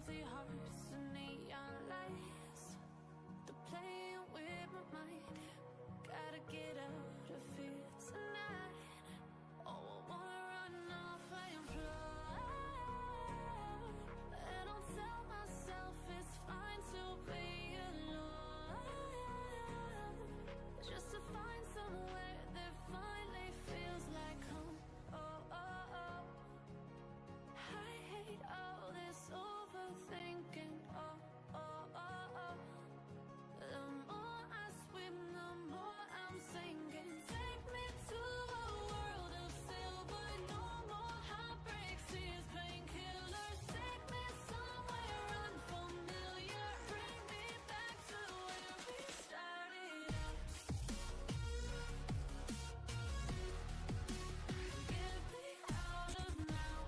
empty hearts and neon lights. They're playing with my mind. Gotta get out of here tonight. Oh, I wanna run off and fly. And I'll tell myself it's fine to be alone, just to find somewhere that finally feels like home. Oh, oh, oh. I hate all this overthinking. Oh, oh, oh, oh. The more I swim, the more I'm sinking. Take me to a world of silver. No more heartbreaks, tears, painkillers. Take me somewhere unfamiliar. Bring me back to where we started out. Get me out of now.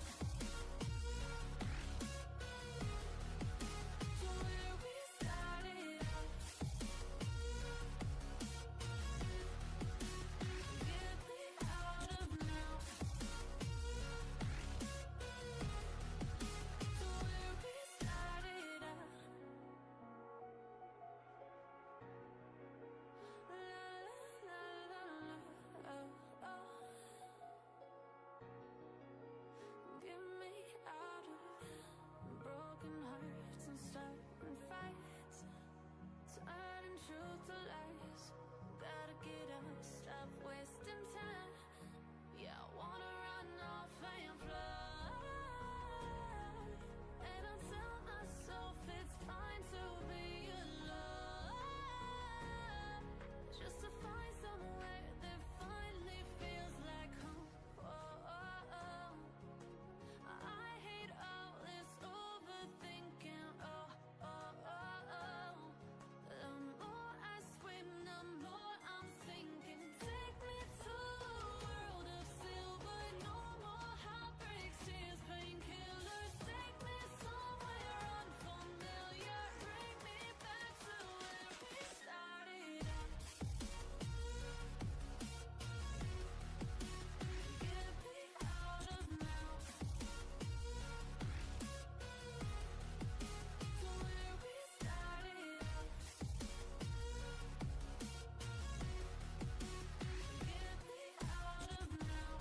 To where we started out. Get me out of now. To where we started out. La la la la, oh, oh. Get me out of broken hearts and starting fights, turning truth to lies. Gotta get up, stop wasting time. Yeah, I wanna run off and fly. And I'll tell myself it's fine to be alone, just to find somewhere that finally feels like home. Oh, oh, oh. I hate all this overthinking. Oh, oh, oh, oh. The more I swim, the more I'm sinking. Take me to a world of silver. No more heartbreaks, tears, painkillers. Take me somewhere unfamiliar. Bring me back to where we started out. Get me out of now. To where we started out. Get me out of now.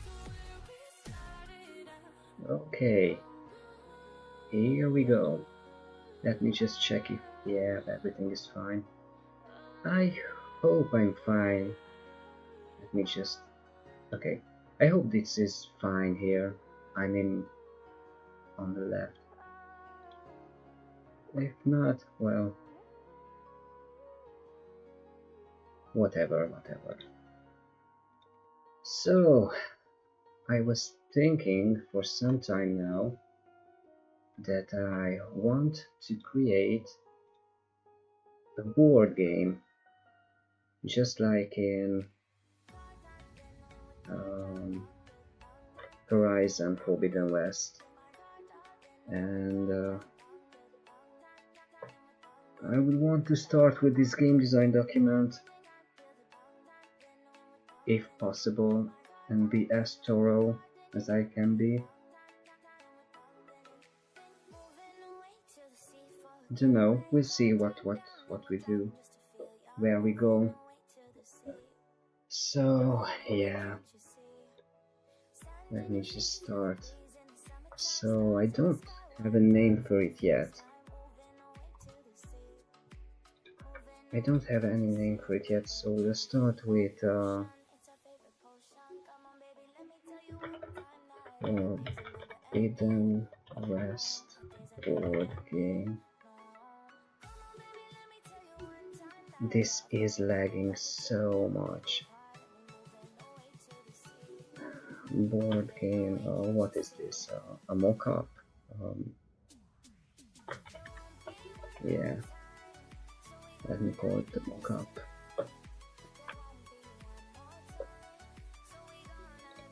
To where we started out. Okay, here we go. Let me just check if, yeah, everything is fine. I hope I'm fine. Let me just, okay. I hope this is fine here. I mean, on the left. If not, well, whatever. So, I was thinking for some time now that I want to create a board game, just like in Horizon Forbidden West, and I would want to start with this game design document if possible and be as thorough as I can be. I don't know, we'll see what we do, where we go. So yeah, let me just start. So I don't have a name for it yet. I don't have any name for it yet, so let's start with Forbidden West board game. This is lagging so much. Board game, what is this? A mock-up? Yeah, let me call it the mock-up.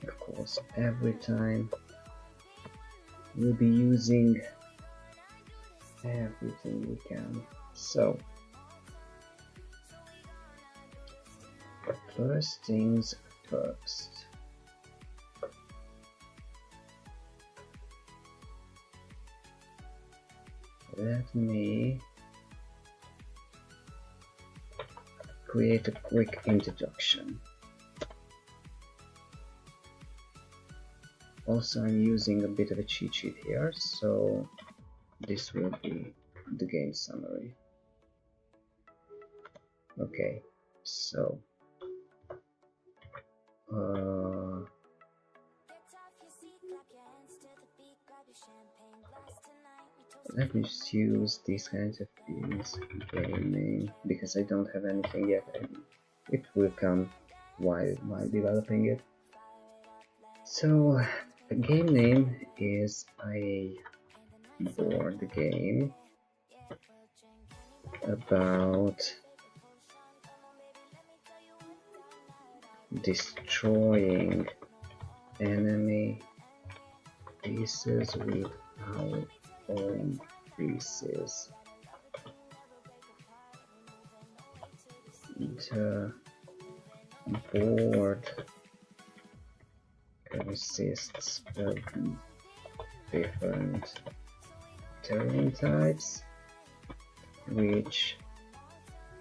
Of course, every time we'll be using everything we can. So, first things first. Let me create a quick introduction. Also, I'm using a bit of a cheat sheet here, so this will be the game summary. Okay, so let me just use these kinds of things, gaming, because I don't have anything yet, and it will come while developing it. So the game name is a board game about destroying enemy pieces with our own pieces. The board consists of different terrain types which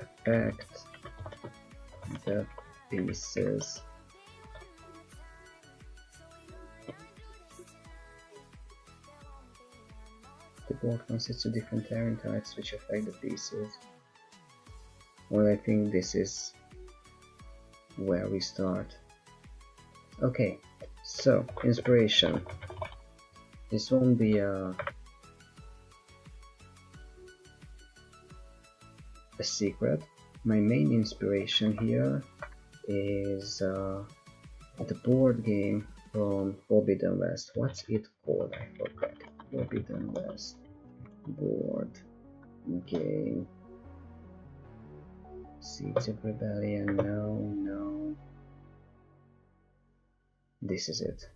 affect the pieces. The board consists of different terrain types which affect the pieces. Well, I think this is where we start. Okay, so inspiration. This won't be a secret. My main inspiration here is the board game from Forbidden West. What's it called? I forgot. Forbidden West board game. Seeds of Rebellion. No. This is it.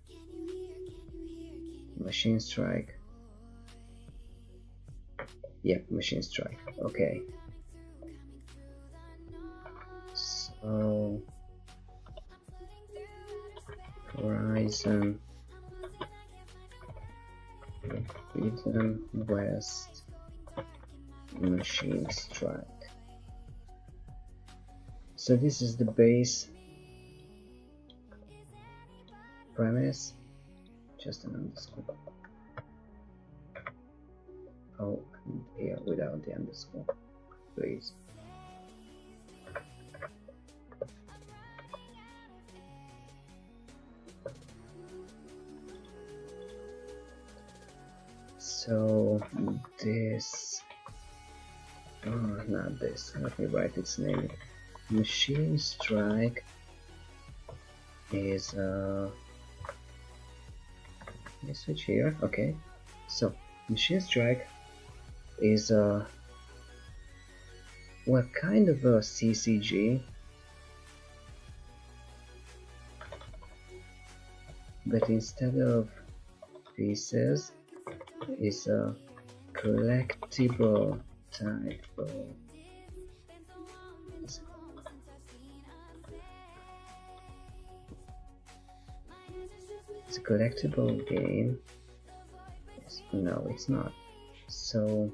Machine Strike. Yep, Machine Strike. Okay. So Horizon Forbidden West Machine Strike. So this is the base premise. Just an underscore. Oh, here without the underscore, please. So this, not this, let me write its name. Machine Strike is let me switch here. Okay, so Machine Strike is well, kind of a CCG, but instead of pieces is a collectible type of it's a collectible game. No, it's not. So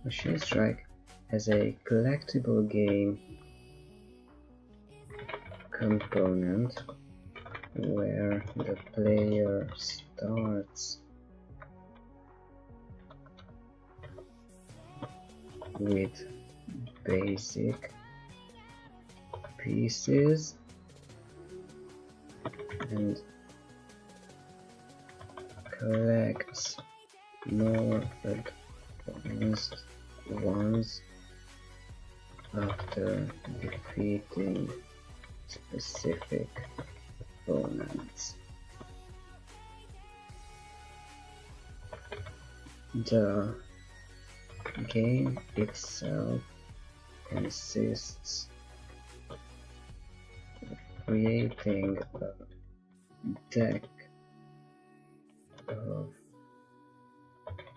Machine Strike has a collectible game component where the player starts with basic pieces and collects more advanced ones after defeating specific opponents. The game itself consists of creating a deck of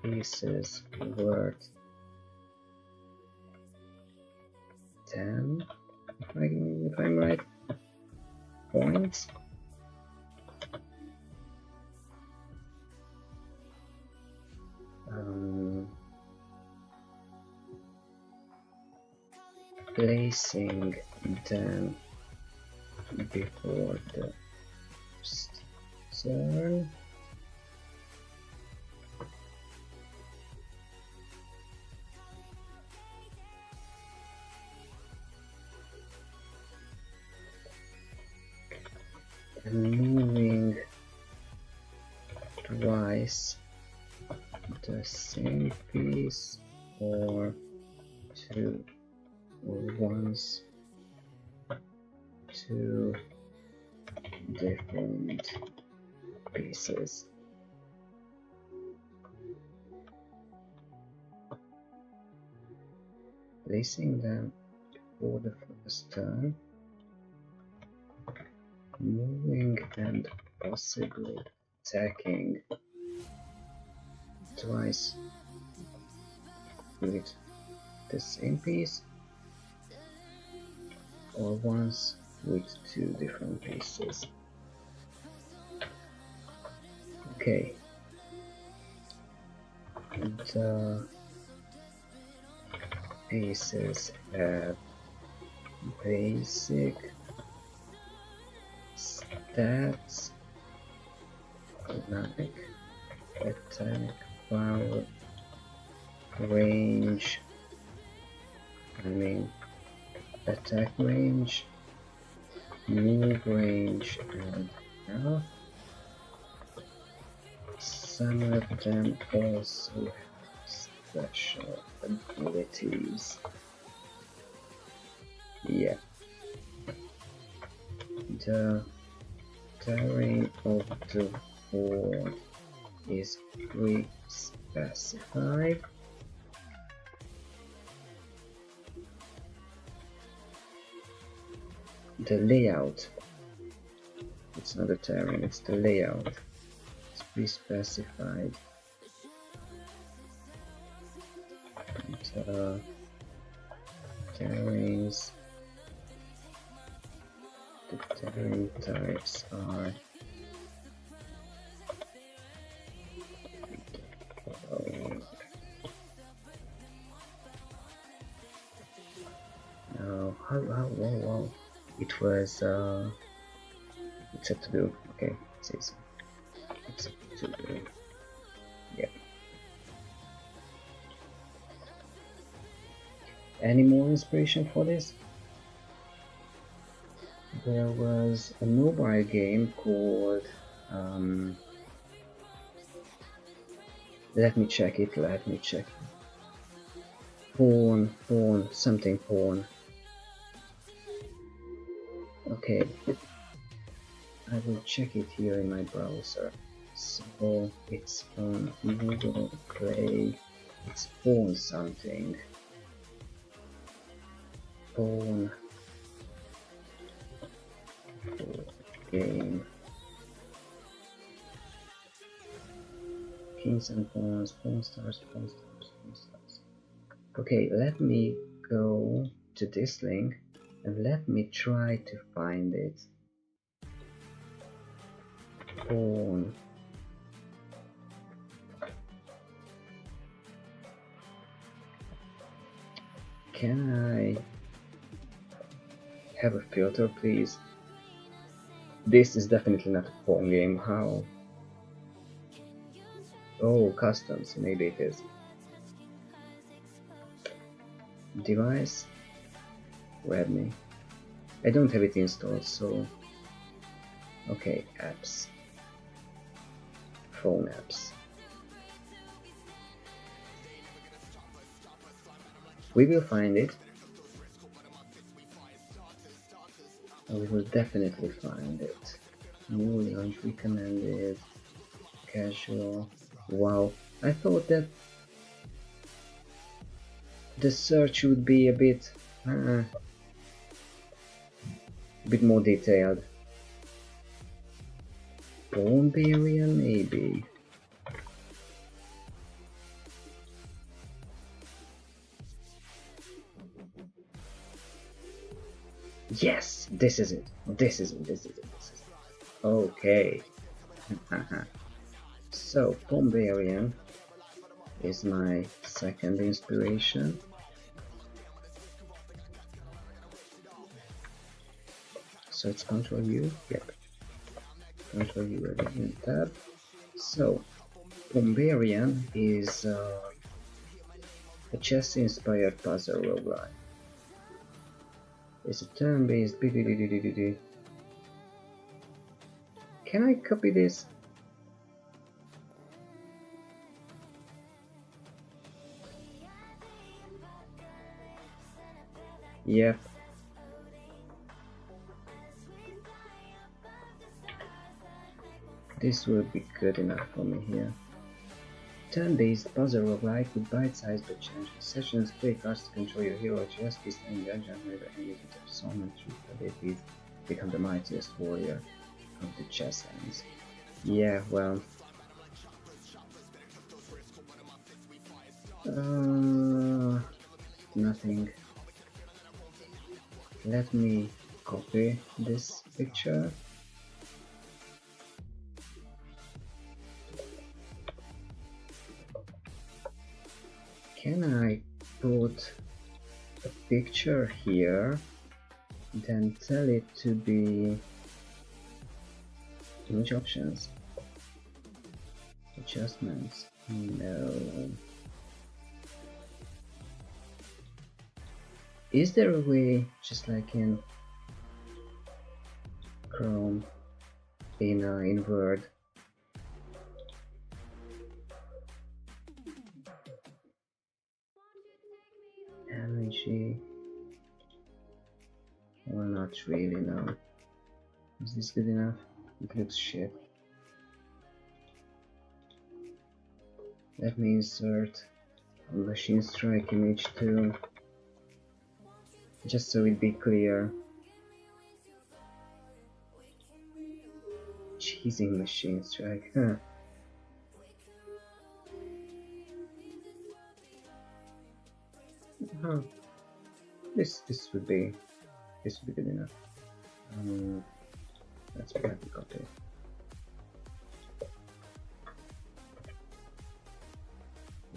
pieces worth 10, if I'm right, points. placing them before the turn. And moving twice the same piece, or two, or once two different pieces. Placing them for the first turn, moving and possibly attacking twice with the same piece, or once with two different pieces. Okay, the pieces have basic stats like attack, power, range, attack range, move range, and health. Some of them also have special abilities. Yeah. The terrain of the board is pre-specified. The layout, it's not the terrain, it's the layout. It's pre-specified. The terrains, the terrain types are wow, it was it's up to do. Okay, it's easy. It's up to do. Yeah. Any more inspiration for this? There was a mobile game called let me check it. Something porn. Okay, I will check it here in my browser. So it's on Google Play. It's porn something. Porn game. Kings and pawns, pawn stars. Okay, let me go to this link and let me try to find it. Pawn. Can I have a filter, please? This is definitely not a pawn game. How? Oh, customs. Maybe it is. Device. Webme. I don't have it installed, so okay. Apps. Phone apps. We will find it. We will definitely find it. New launch recommended. Casual. Wow. I thought that the search would be a bit more detailed. Barbarian, maybe. Yes, this is it. Okay. So, Barbarian is my second inspiration. So it's Control U. Yep. Control U again in tab. So Bombarian is a chess-inspired puzzle roguelike. It's a turn-based. Can I copy this? Yep. This will be good enough for me here. Turn-based puzzle roguelike with bite-sized but challenging sessions. Play cards to control your hero, chess piece, and dungeon, whenever engage with a summon through abilities. Become the mightiest warrior of the chess hands. Yeah, well. Nothing. Let me copy this picture. Can I put a picture here, then tell it to be image options, adjustments? No. Is there a way, just like in Chrome, in Word, MG? Well, not really, no. Is this good enough? It looks shit. Let me insert a machine strike image too, just so it be clear. Cheesing machine strike, huh? Huh. This would be good enough. Let's copy it.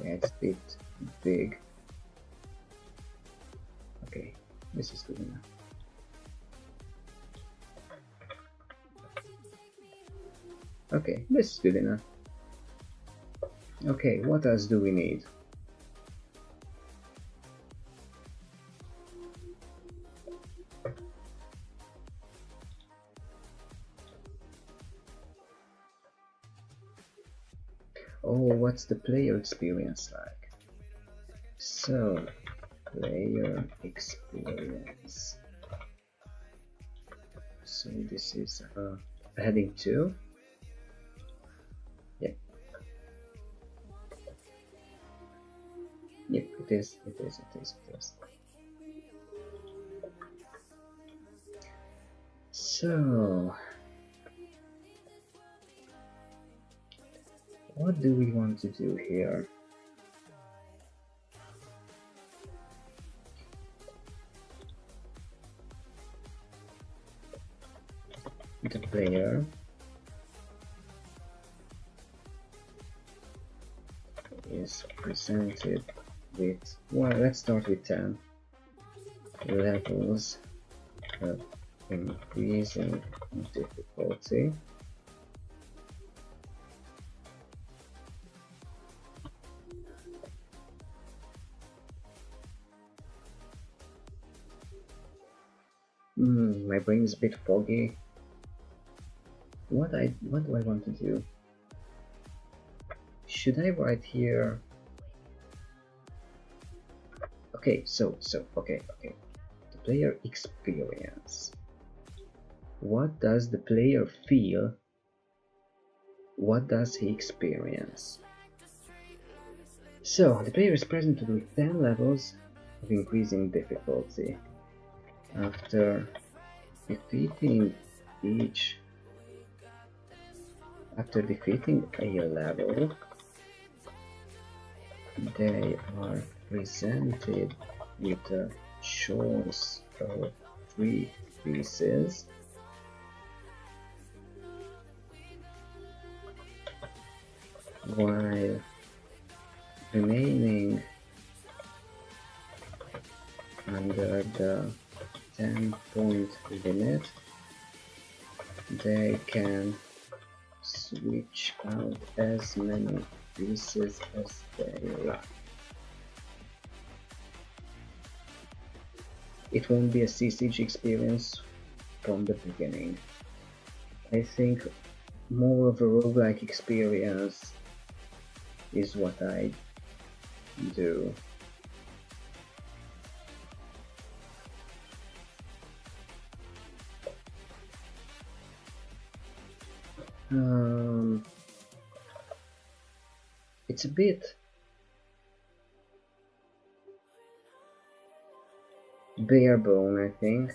Yeah, it's a bit big. Okay, this is good enough. Okay, this is good enough. Okay, what else do we need? Oh, what's the player experience like? So, player experience. So this is heading 2. Yep. Yep, it is. So, what do we want to do here? The player is presented with, well, let's start with 10 levels of increasing difficulty. My brain is a bit foggy. What do I want to do? Should I write here? Okay, okay. The player experience. What does the player feel? What does he experience? So, the player is presented with 10 levels of increasing difficulty. After defeating a level, they are presented with a choice of 3 pieces. While remaining under the 10-point limit, they can switch out as many pieces as they like. It won't be a CCG experience from the beginning. I think more of a roguelike experience is what I do. It's a bit bare bone, I think.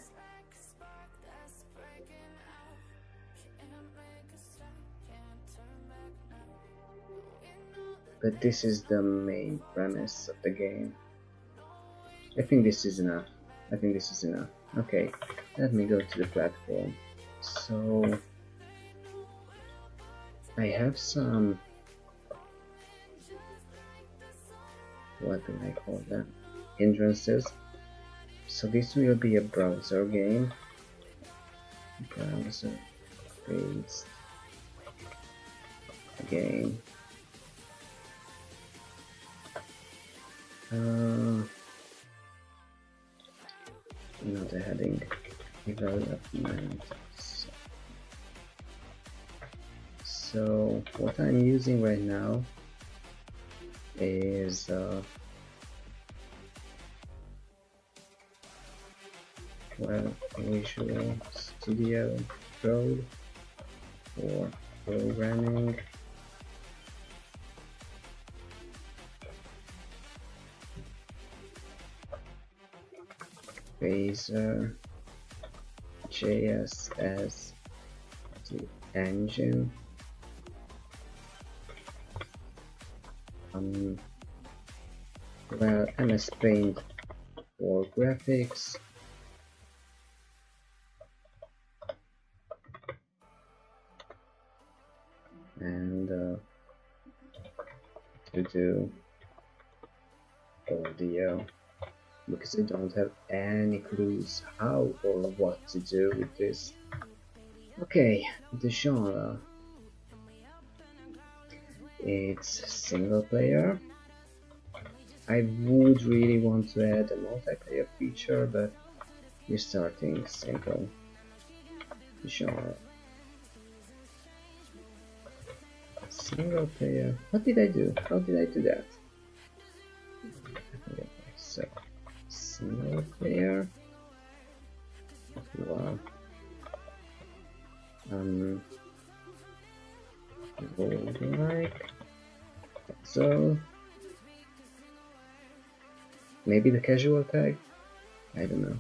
But this is the main premise of the game. I think this is enough. I think this is enough. Okay, let me go to the platform. So I have some, what do I call them? Hindrances. So this will be a browser game. Browser based game. Another heading, development. So what I'm using right now is well, Visual Studio Code for programming. Phaser JS as the engine. Well, MS Paint for graphics. And to do audio, because I don't have any clues how or what to do with this. Okay, the genre. It's single player. I would really want to add a multiplayer feature, but we're starting single. Genre. Single player. What did I do? How did I do that? So, single player. Wow. Roguelike. So, maybe the casual tag? I don't know.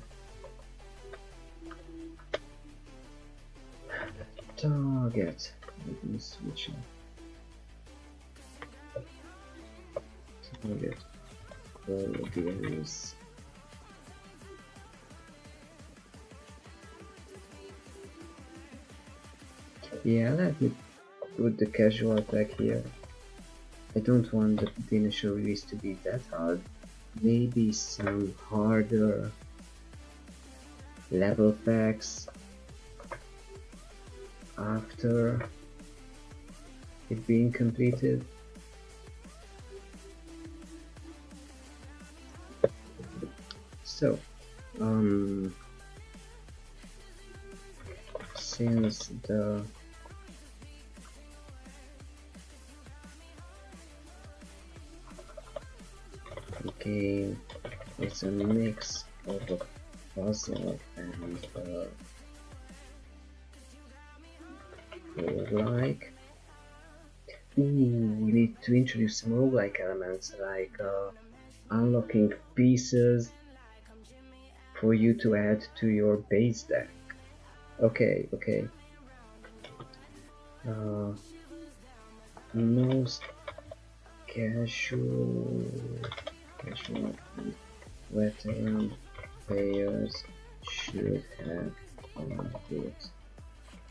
Target. Let me switch it. Target. Audience. Yeah, let me put the casual tag here. I don't want the initial release to be that hard. Maybe some harder level packs after it being completed. So, since the game is a mix of a puzzle and roguelike, we need to introduce some roguelike elements like unlocking pieces for you to add to your base deck. Okay. Most casual veteran players should have played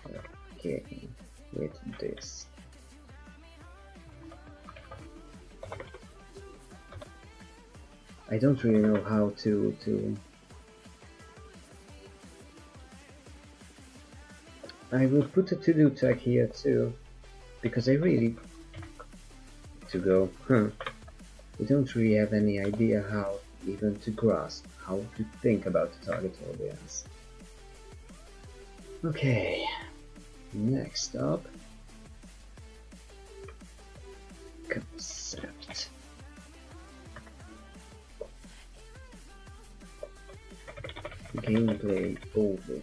a game with this. I don't really know how to I will put a to-do tag here too, because I really need to go. We don't really have any idea how even to grasp, how to think about the target audience. Okay, next up, concept. Gameplay overview.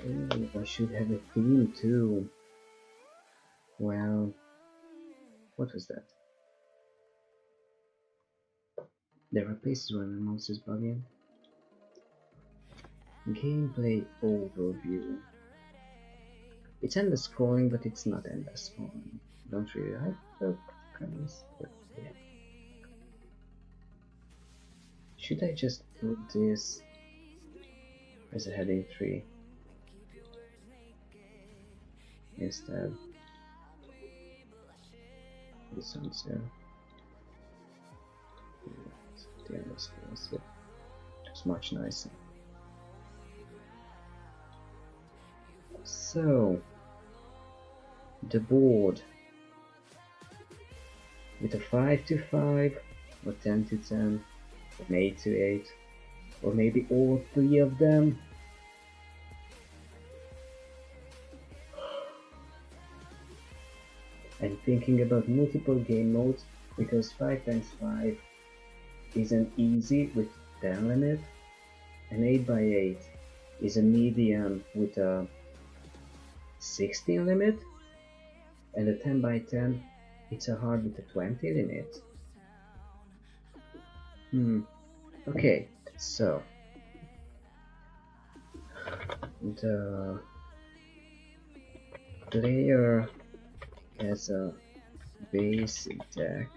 Ooh, I should have a theme too. Well, what was that? There are places where my mouse is bugging. Gameplay overview. It's endless scrolling, but it's not endless scrolling. Don't really like the premise, but yeah. Should I just put this as a heading 3 instead? This one's here. The endless scrolls, yeah. It's much nicer. So, the board with a 5 to 5, or 10 to 10, or 8 to 8, or maybe all 3 of them. I'm thinking about multiple game modes because 5 times 5 isn't easy with 10 limit, and 8 by 8 is a medium with a 16 limit, and a 10 by 10 it's a hard with a 20 limit. Okay, so the player has a basic deck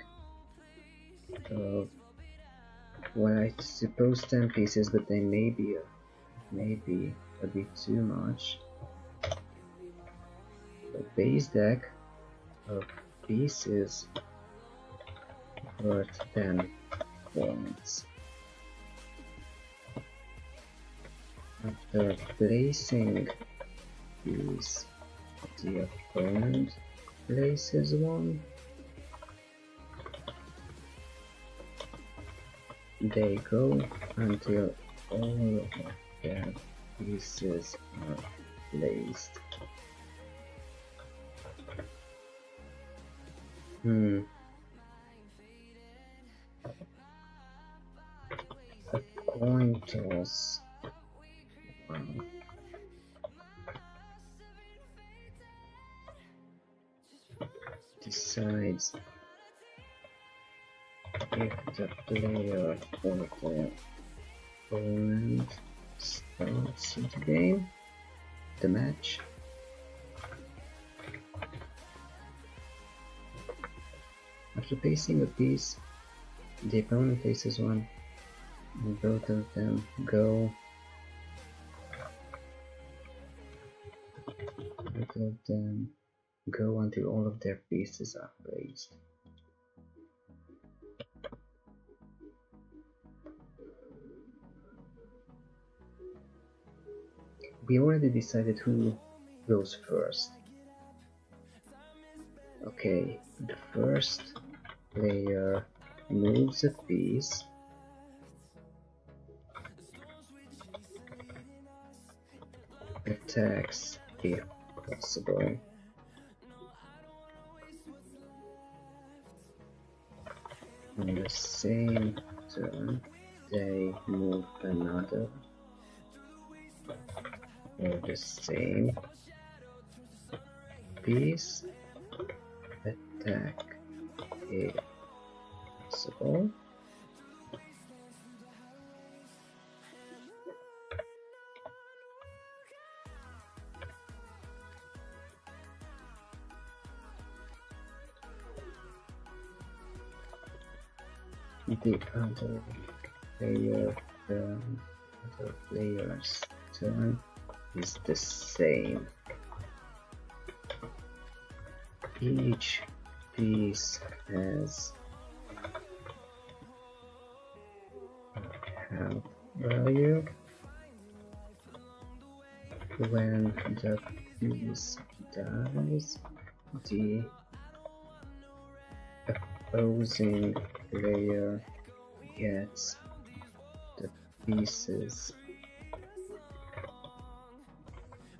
of, well, I suppose 10 pieces, but they may be a bit too much. A base deck of pieces worth 10 points. After placing these, the opponent places one. They go until all of their pieces are placed. A coin toss. Wow. Decides if the player or the opponent starts the game, the match. After placing a piece, the opponent places one, and both of them go. Both of them go until all of their pieces are placed. We already decided who goes first. Okay, the first player moves a piece, attacks if possible, on the same turn they move another or the same piece, attack if possible. The other player's turn is the same. each piece has health value. When the piece dies, the opposing player gets the pieces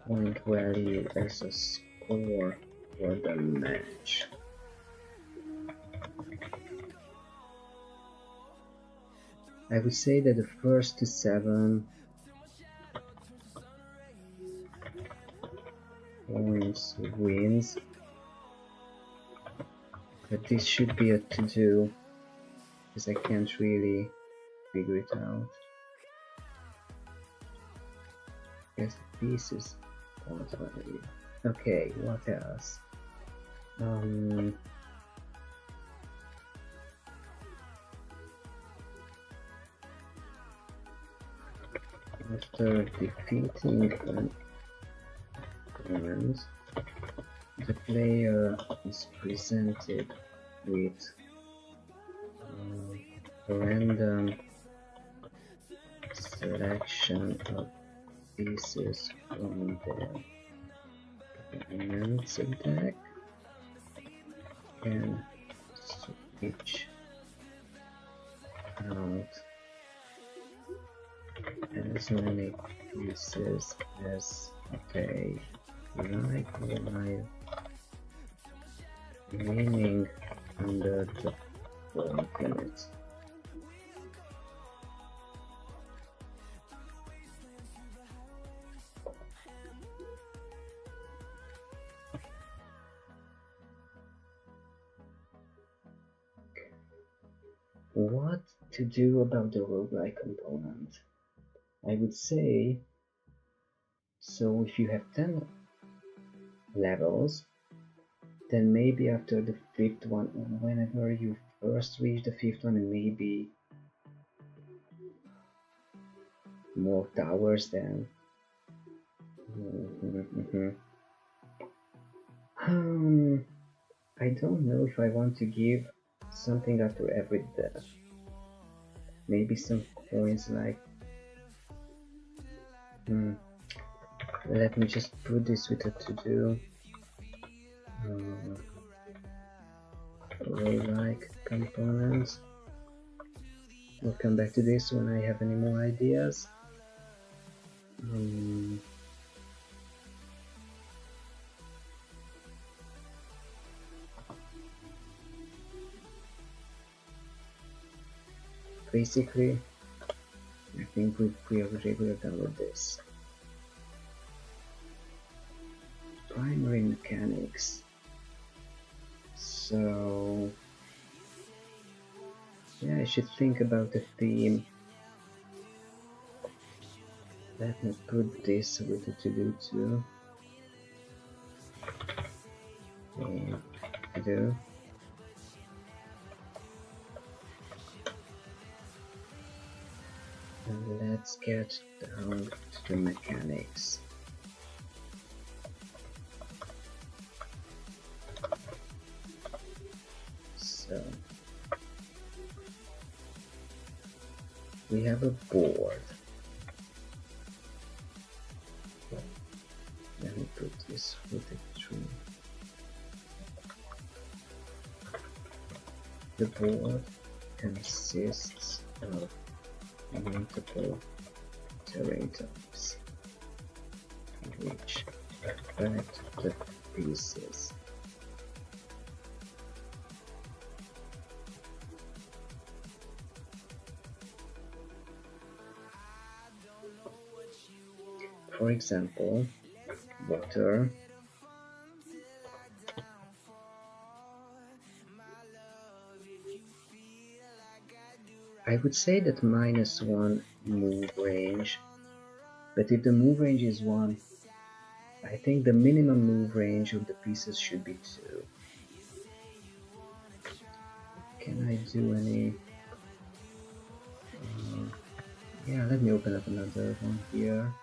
point value as a score for the match. I would say that the first to 7 points wins, but this should be a to-do because I can't really figure it out. Guess the pieces point value. Okay, what else? After defeating an opponent, the player is presented with a random selection of pieces from their opponent's deck and switch out as many pieces as they like while remaining under the point limit. What to do about the roguelike component? I would say, so if you have 10 levels, then maybe after the 5th one, whenever you first reach the 5th one, and maybe more towers then. I don't know if I want to give something after every death. Maybe some coins like let me just put this with a to-do. Roguelike components. We'll come back to this when I have any more ideas. Basically, I think we already were done with this. Primary mechanics. So yeah, I should think about the theme. Let me put this with the to-do too. To-do. And let's get down to the mechanics. So we have a board. Let me put this with a tree. The board consists of multiple terrain types, which affect the pieces. For example, water, I would say that -1 move range, but if the move range is 1, I think the minimum move range of the pieces should be 2. Can I do any... yeah, let me open up another one here.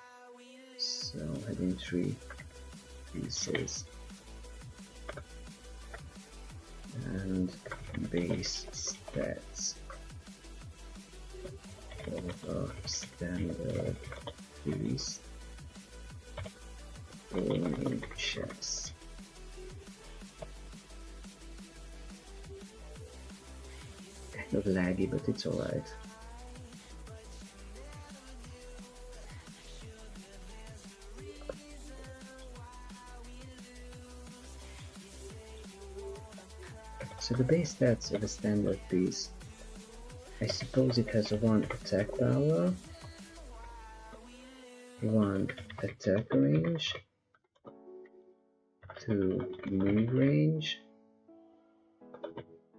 So having 3 pieces. and base stats over standard beast in chess. Kind of laggy, but it's alright. So the base stats of a standard piece, I suppose it has 1 attack power, 1 attack range, 2 move range,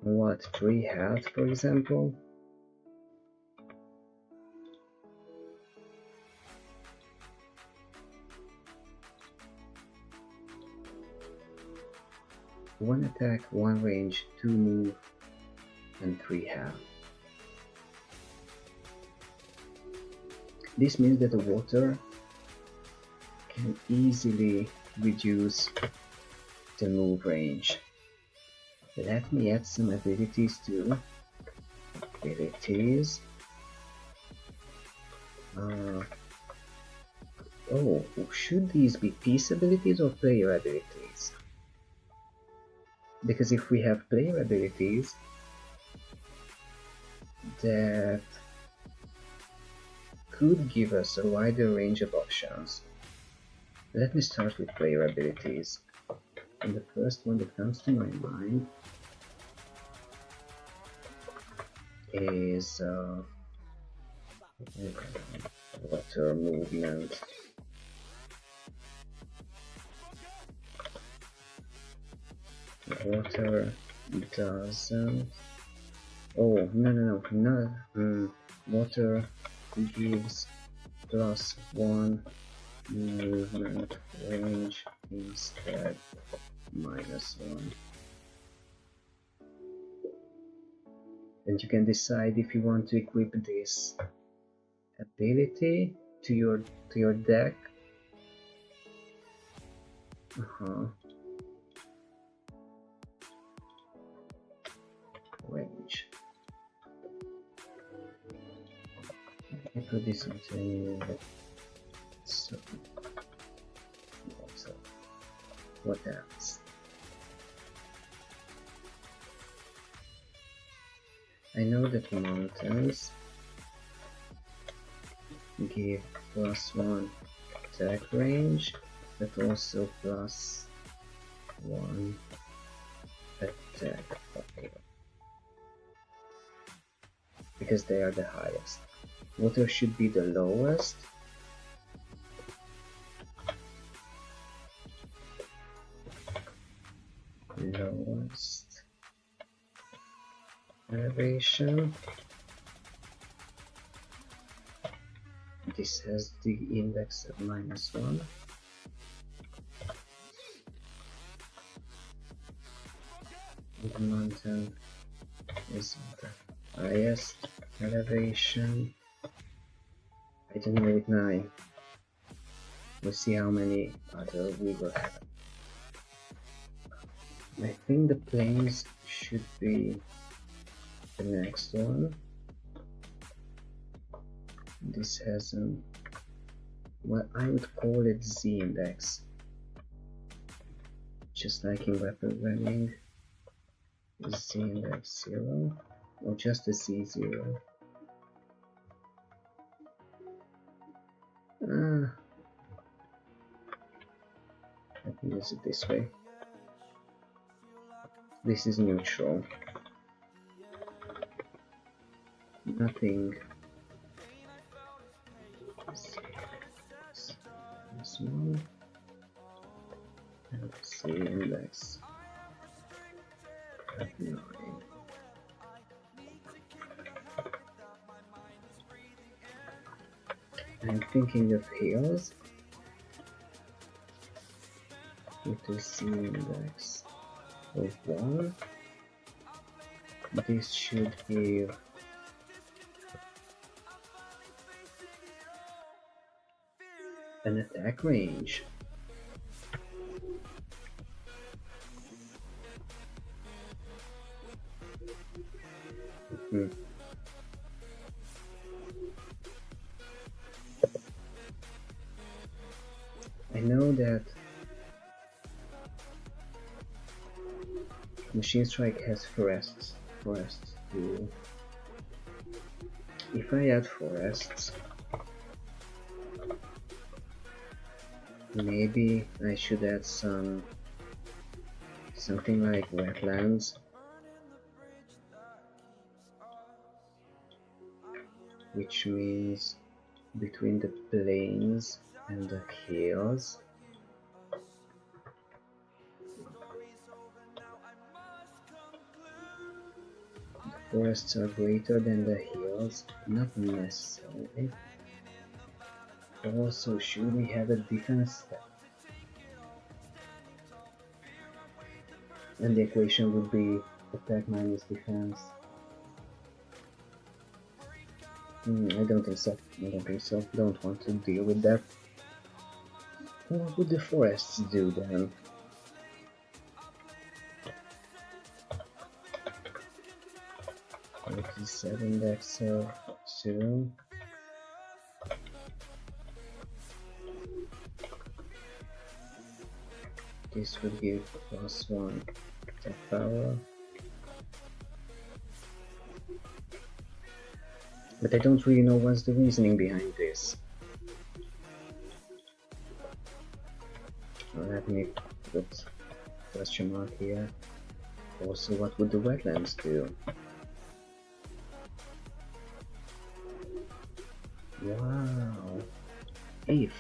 3 health for example. One attack, 1 range, 2 move, and 3 health. This means that the water can easily reduce the move range. Let me add some abilities too. Abilities. Oh, should these be piece abilities or player abilities? Because if we have player abilities, that could give us a wider range of options. Let me start with player abilities. And the first one that comes to my mind is water movement. Water doesn't. Oh, no. Water gives +1 movement range instead -1. And you can decide if you want to equip this ability to your deck. Range. I put this into so what else? I know that mountains give +1 attack range, but also +1 attack power, because they are the highest. Water should be the lowest. Lowest elevation. This has the index of -1. The mountain is the highest elevation. I don't know with 9. We'll see how many other we will have. I think the plains should be the next one. This has what I would call it Z index, just like in weapon running. Z index 0, or just a Z0. Let me use it this way. This is neutral. Nothing. Small. And Z index 9. I'm thinking of hills with the Z index of 1. This should give an attack range. Hmm. I know that Machine Strike has forests too. If I add forests, maybe I should add something like wetlands, which means between the plains and the hills. The forests are greater than the hills, not necessarily. Also, should we have a defense step? And the equation would be attack minus defense. I don't think so. I don't think so. Don't want to deal with that. What would the forests do then? Okay, 7 Dexter, 2. This would give +1 attack power. But I don't really know what's the reasoning behind this. Let me put question mark here. Also, what would the wetlands do? Wow. If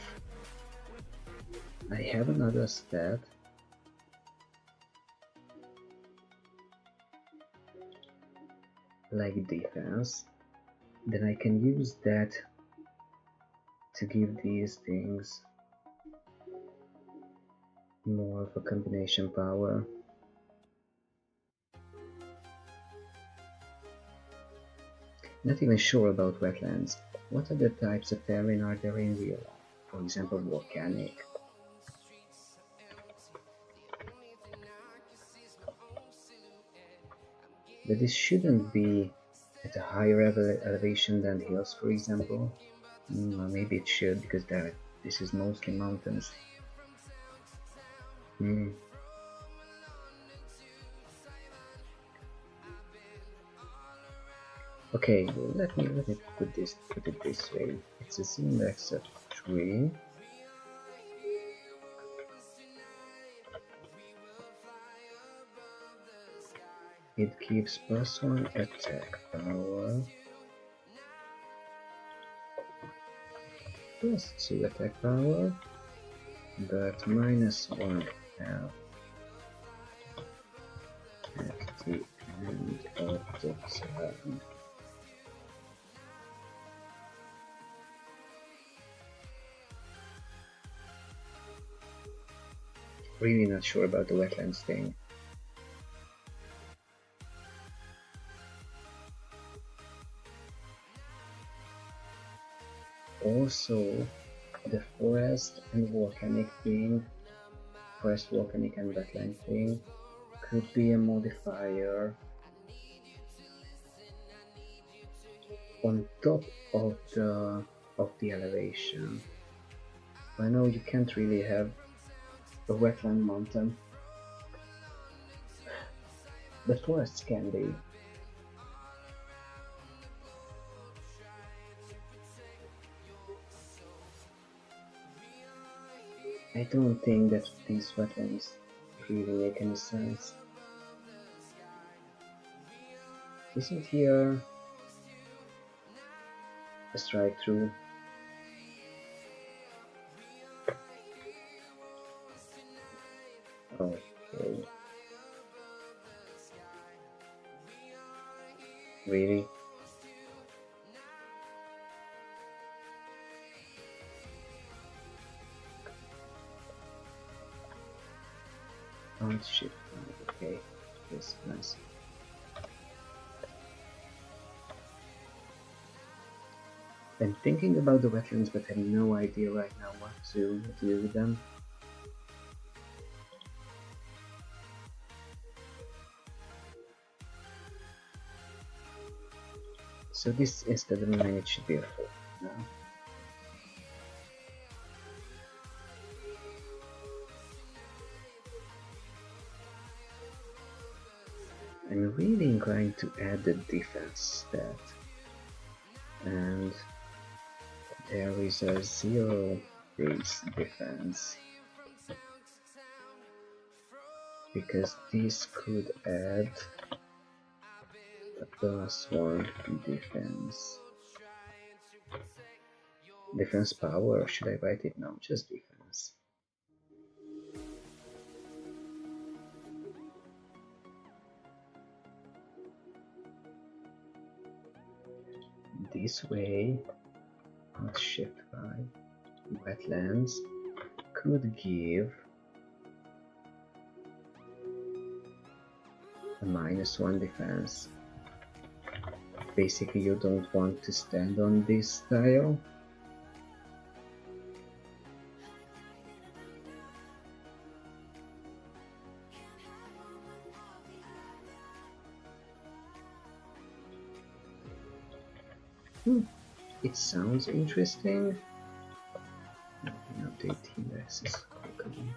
I have another stat, like defense, then I can use that to give these things more of a combination power. Not even sure about wetlands. What other types of terrain are there in real life? For example, volcanic. But this shouldn't be at a higher elevation than hills, for example. Or maybe it should, because this is mostly mountains. Okay, let me put it this way. It's a index of 3. It gives +1 attack power, +2 attack power, but -1 health at the end of the turn. Really not sure about the wetlands thing. Also, the forest, volcanic, and wetland thing could be a modifier on top of the elevation. I know you can't really have a wetland mountain, but forests can be. I don't think that these wetlands really make any sense. Isn't here a strike through? Okay. Really? Alt shift. Okay. Yes, nice. I'm thinking about the wetlands, but I have no idea right now what to do with them. So this instead of 9 it should be a 4 now. I'm really inclined to add the defense stat, and there is a 0 base defense, because this could add a +1 defense. Defense power, or should I write it? No, just defense. This way, not shift by wetlands could give a -1 defense. Basically, you don't want to stand on this tile. It sounds interesting. Let me update T-axis quickly.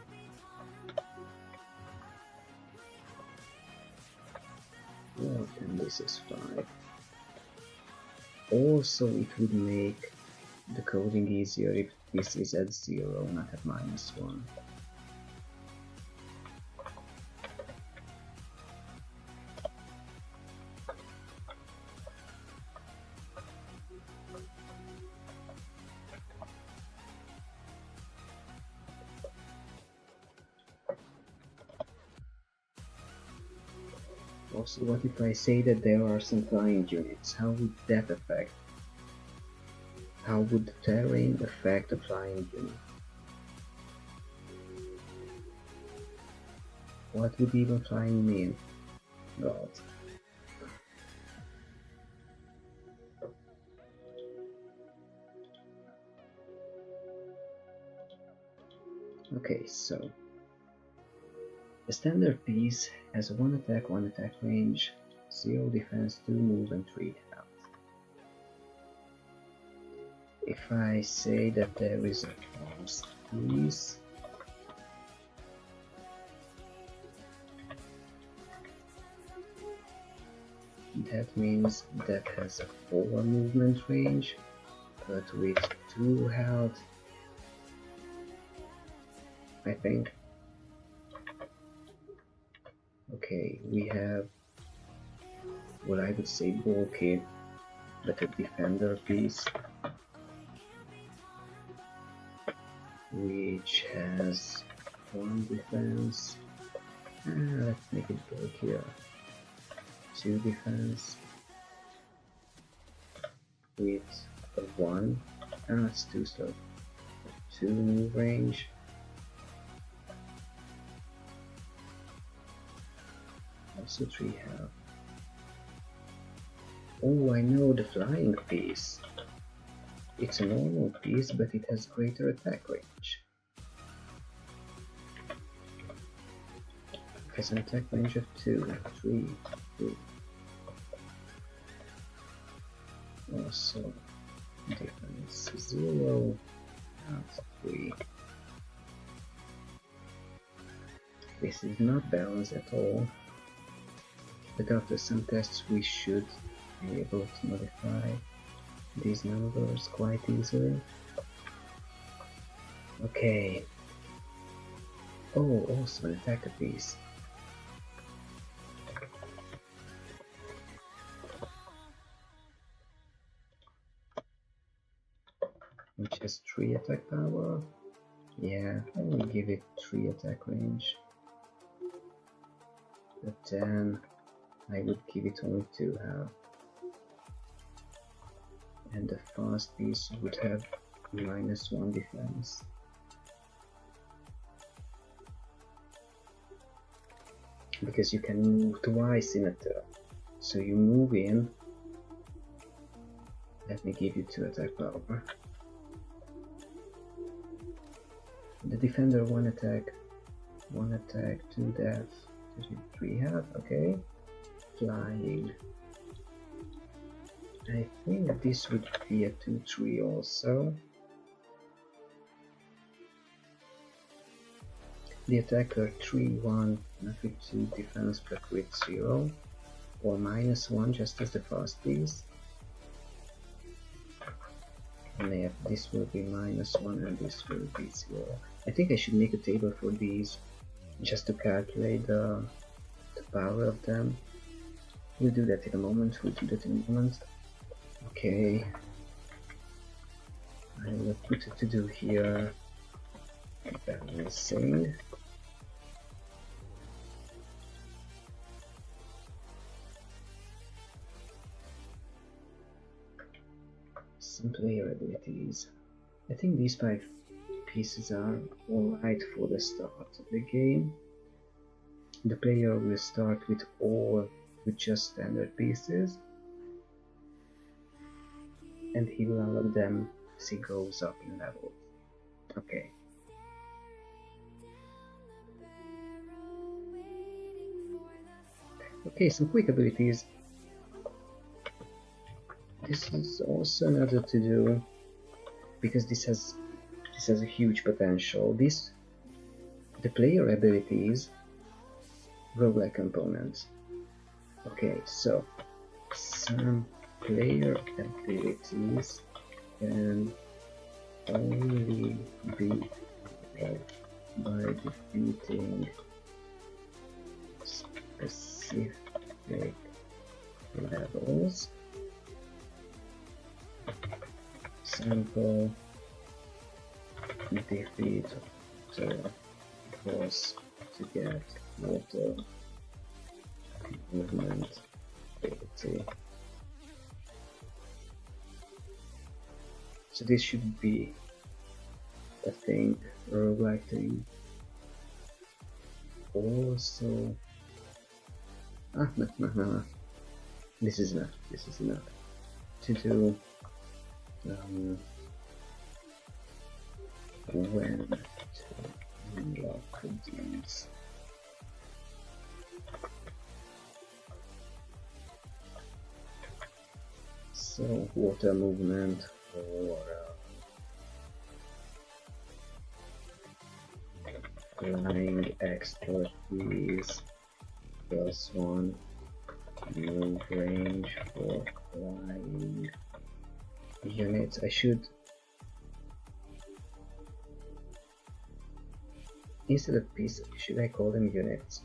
Well, and this is 5. Also, it would make the coding easier if this is at 0, not at -1. Also, what if I say that there are some flying units? How would that affect? How would the terrain affect a flying unit? What would even flying mean? God. Okay, so the standard piece has 1 attack, 1 attack range, 0 defense, 2 move, and 3 health. If I say that there is a fast piece, that means that has a 4 movement range, but with 2 health, I think. Okay, we have what I would say bulky, but a defender piece, which has 1 defense. Let's make it bulkier. 2 defense with a 1. That's too slow. 2 move range. Also 3 health. Oh, I know the flying piece. It's a normal piece, but it has greater attack range. It has an attack range of 2, 3, 2. Also, defense 0, health 3. This is not balanced at all, but after some tests we should be able to modify these numbers quite easily. Okay. Oh, also an attacker piece. Which has 3 attack power. Yeah, I will give it 3 attack range. But then I would give it only 2 health. And the fast piece would have -1 defense. Because you can move twice in a turn. So you move in. Let me give you 2 attack power. The defender 1 attack, 2 death, 3 health, okay. Flying. I think this would be a 2-3 also. The attacker 3-1, not with 2 defense but with 0, or -1 just as the fast piece. And yeah, this will be -1 and this will be 0. I think I should make a table for these just to calculate the power of them. We'll do that in a moment. Okay. I will put it to do here. Balancing. Some player abilities. I think these 5 pieces are alright for the start of the game. The player will start with just standard pieces, and he will unlock them as he goes up in level. Okay. Okay, some quick abilities. This is also another to do because this has a huge potential. The player abilities, roguelike components. Okay, so some player abilities can only be helped by defeating specific levels. Sample defeat the boss to get water movement ability. So this should be a thing, a roguelike thing. Also, no. This is enough to do when to unlock these. So water movement or flying expertise +1 move range for flying units. I should, instead of pieces, should I call them units?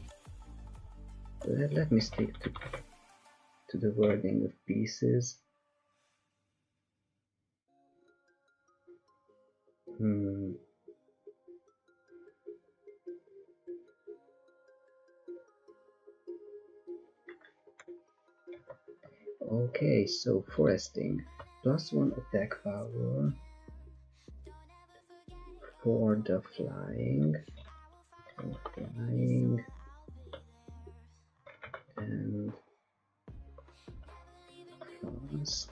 Let me stick to the wording of pieces. Okay, so foresting, +1 attack power for the flying, and fast.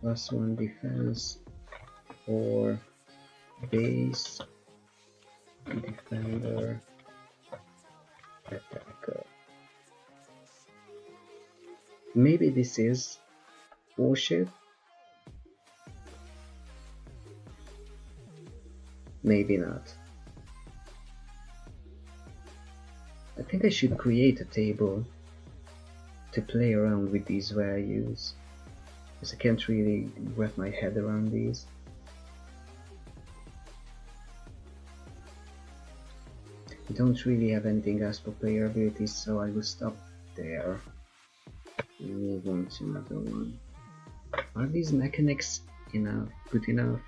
+1 defense for base, defender, attacker. Maybe this is bullshit. Maybe not. I think I should create a table to play around with these values, because I can't really wrap my head around these. I don't really have anything else for player abilities, so I will stop there. Move on to another one. Are these mechanics enough? Good enough?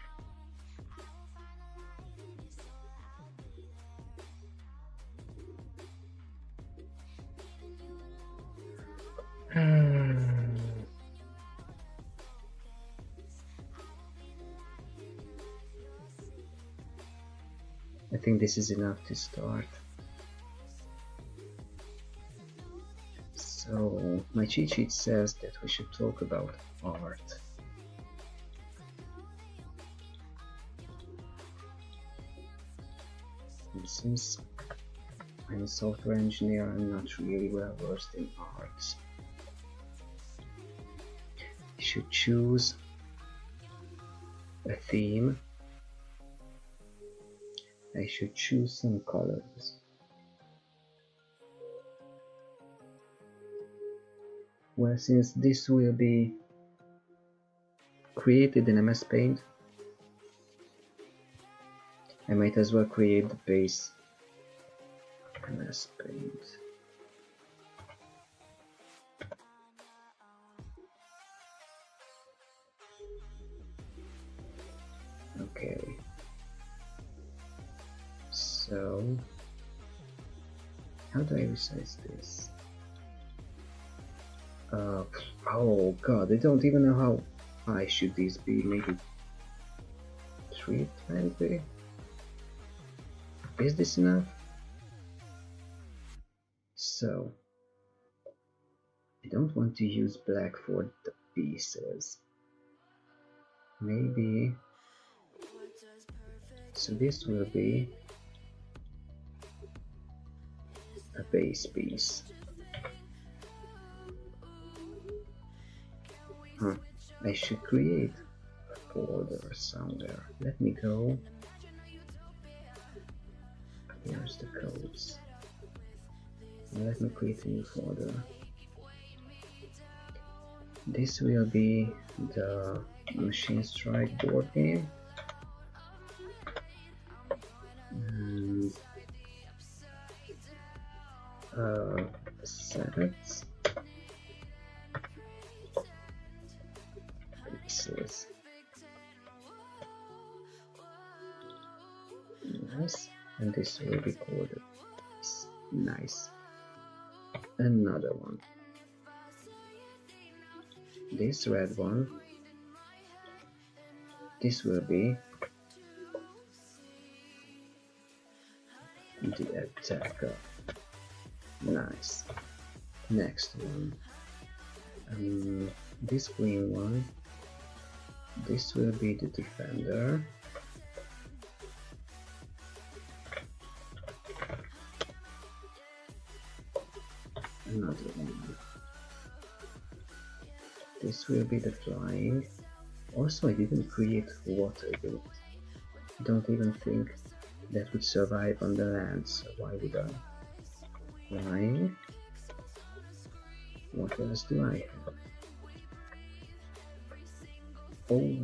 I think this is enough to start. So my cheat sheet says that we should talk about art. And since I'm a software engineer, I'm not really well versed in arts. I should choose a theme. I should choose some colors. Well, since this will be created in MS Paint, I might as well create the base MS Paint. Okay. So, how do I resize this? Oh god, I don't even know how high should these be. Maybe 320? Is this enough? So, I don't want to use black for the pieces. Maybe. So this will be a base piece. Huh. I should create a folder somewhere. Let me go. Here's the codes. Let me create a new folder. This will be the Machine Strike board game. And assets. Pixels. Nice. And this will be called nice. Another one. This red one. This will be the attacker. Nice. Next one. This green one. This will be the defender. Another one. This will be the flying. Also, I didn't create water yet. I don't even think that would survive on the land, so why would I? Flying. What else do I have? Oh,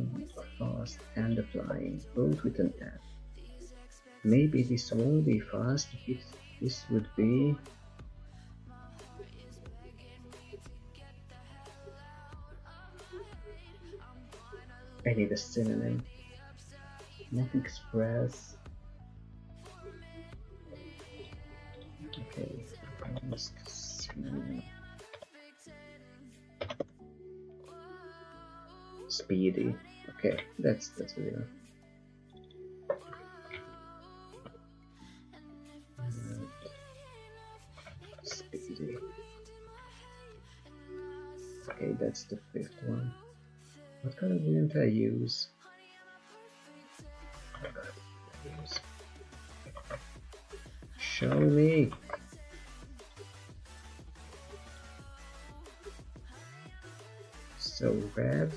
fast and the flying, both with an F. Maybe this won't be fast, this would be... I need a synonym. Not express. Okay, synonym. Speedy. Okay, that's real. Speedy. Okay, that's the fifth one. What color didn't I use? Show me. So red.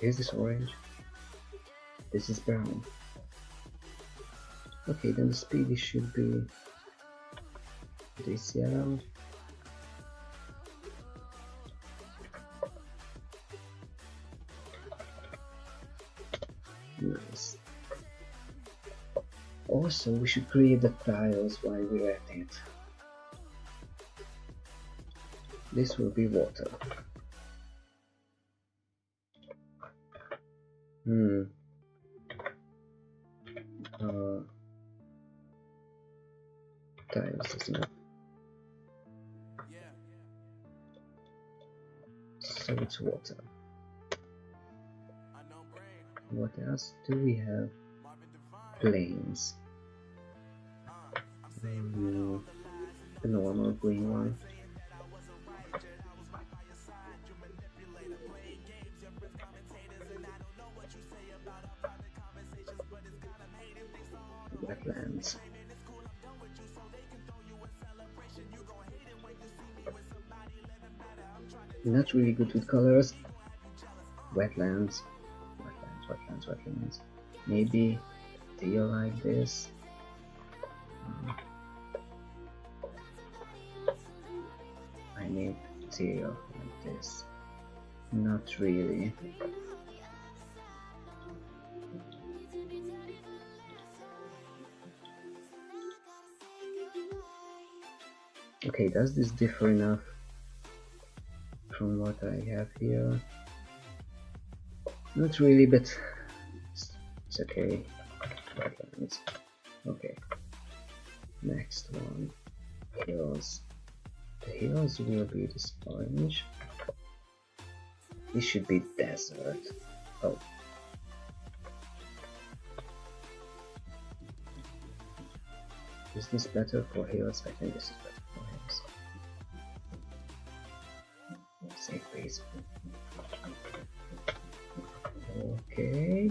Is this orange? This is brown. Okay, then the speedy should be this yellow. Nice. Also, we should create the tiles while we're at it. This will be water. Tiles is enough. So it's water. What else do we have? Planes. The normal green one. Wetlands. Not really good with colors. Wetlands. Wetlands. Maybe teal like this. I need teal like this. Not really. Okay, does this differ enough from what I have here? Not really, but it's okay. Wetlands. Okay. Next one. Hills. The hills will be this orange. This should be desert. Oh. Is this better for hills? I think this is better for hills. Save please. Okay.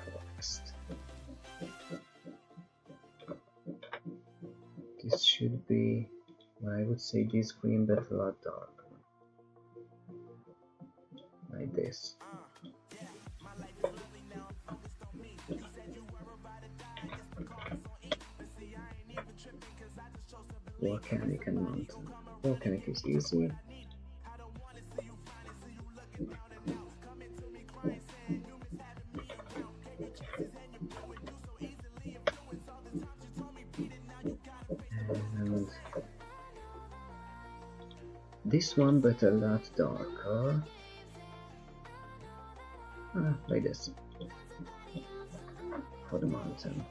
Forest. This should be, well, I would say this green, but a lot darker. Like this. Volcanic and mountain. Volcanic is easy. And this one, but a lot darker. Like this. For the mountain.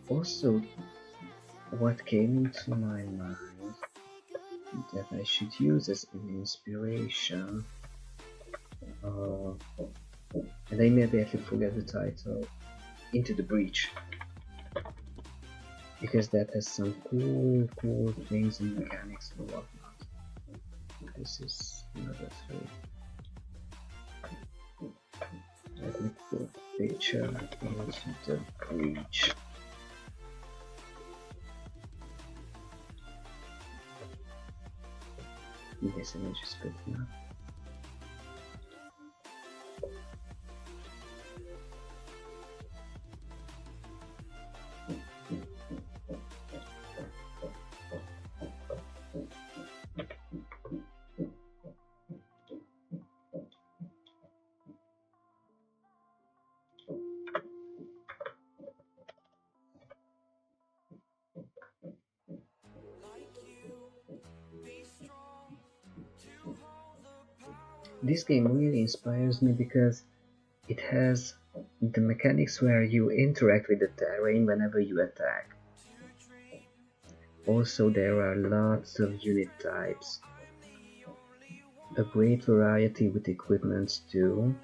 Also, what came into my mind that I should use as an inspiration, and I immediately forget the title, Into the Breach, because that has some cool things and mechanics and whatnot. This is another 3. Let me put picture into the breach. This image is good enough. This game really inspires me because it has the mechanics where you interact with the terrain whenever you attack. Also, there are lots of unit types, a great variety with equipment too,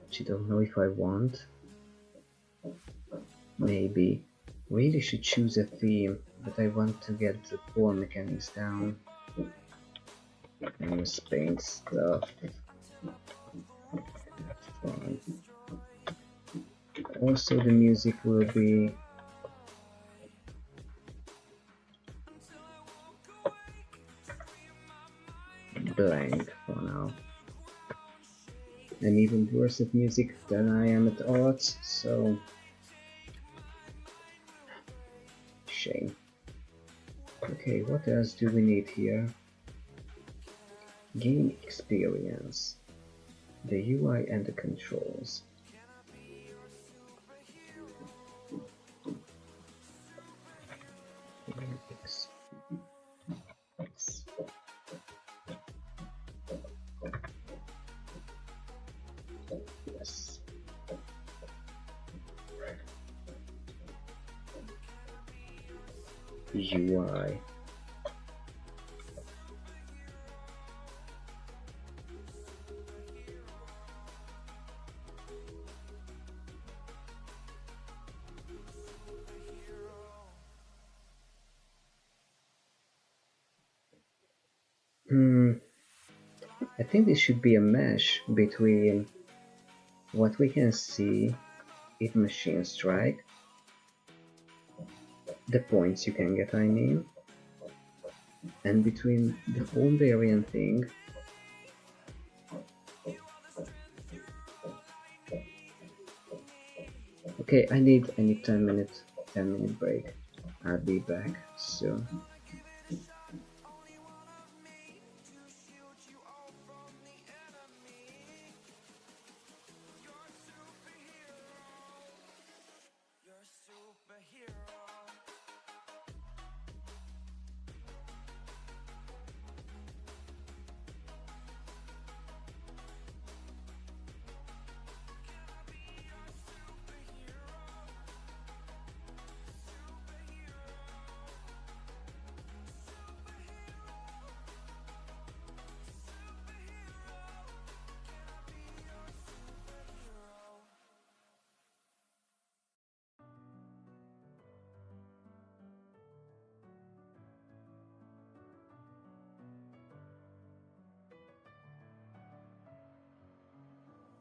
which I don't know if I want. Maybe. Really should choose a theme, but I want to get the core mechanics down. And Spain stuff. That's fine. Also, the music will be blank for now. I'm even worse at music than I am at arts, so shame. Okay, what else do we need here? Game experience, the UI and the controls. Yes. UI. I think this should be a mesh between what we can see if machines strike, the points you can get, I mean, and between the whole variant thing, okay, I need 10-minute break. I'll be back soon.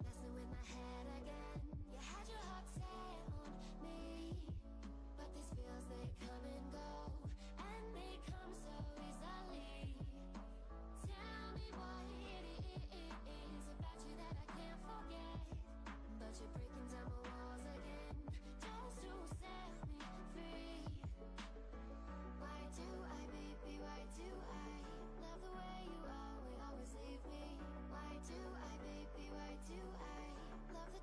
Messing with my head again. You had your heart set on me, but these feels they come and go, and they come so easily. Tell me what it is about you that I can't forget, but you're breaking down my walls again, just to set me free. Why do I, baby, why do I love the way you always leave me? Why do I, baby, why do I love the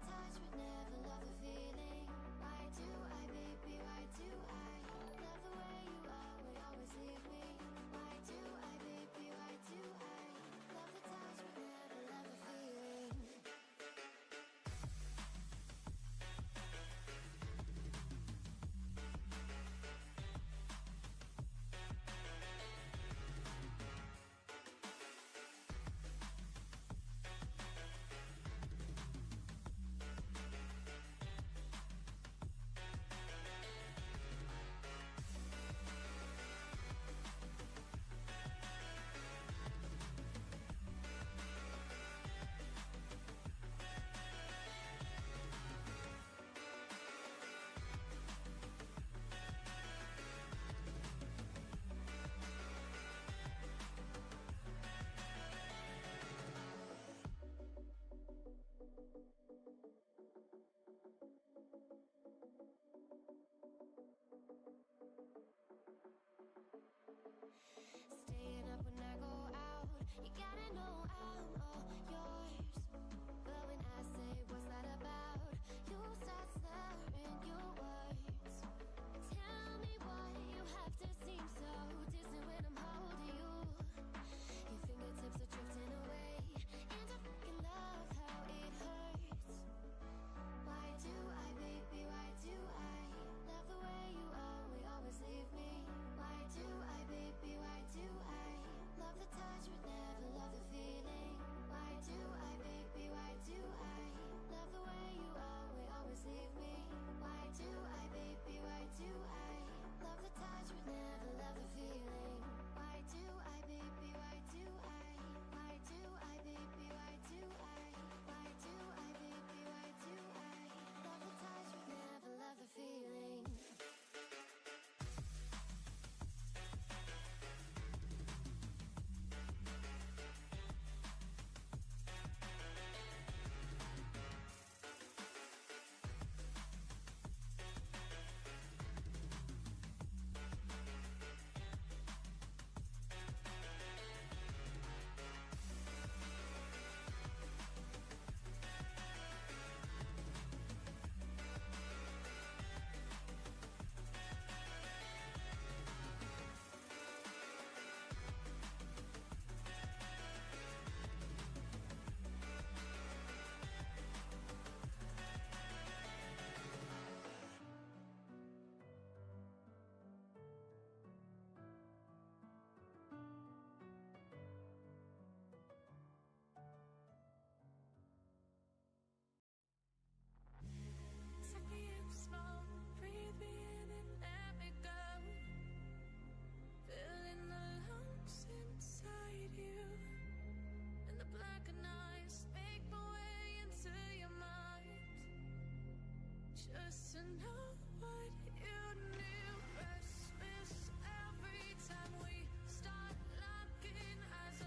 just to know what you knew. Restless every time we start locking eyes.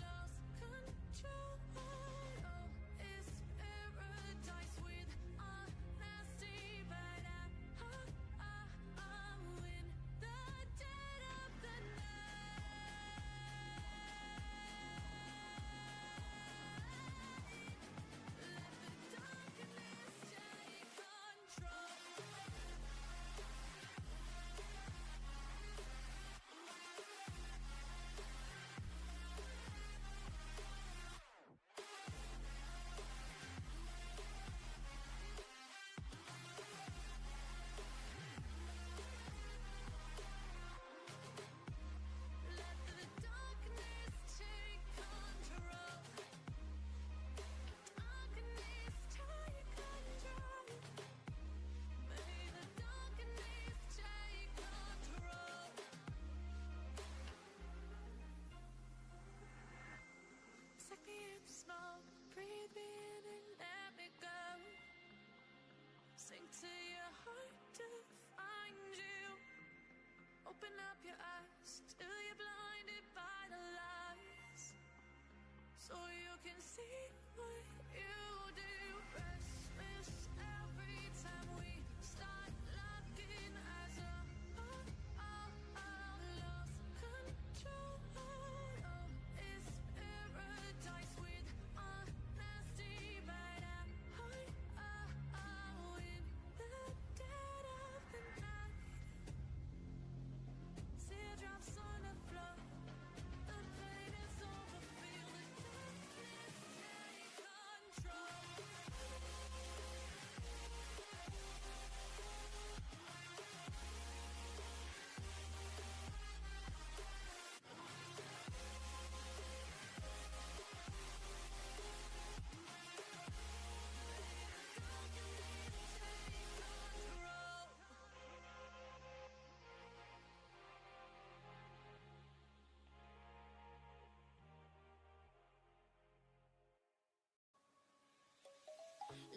Lost control. Oh, it's paradise with honesty, but I'm in the dead of the night. Let the darkness take control. Let the darkness take control. Darkness take control. May the darkness take control. Take me in slow, breathe me in and let me go. Sink to your heart to find you. Open up your eyes till you're blinded by the lies, so you can see what you do. Restless every time we start locking eyes. Lost control. Oh, it's paradise with honesty, but I'm in the dead of the night. Teardrops on the floor. The pain is over. Feel the darkness take control.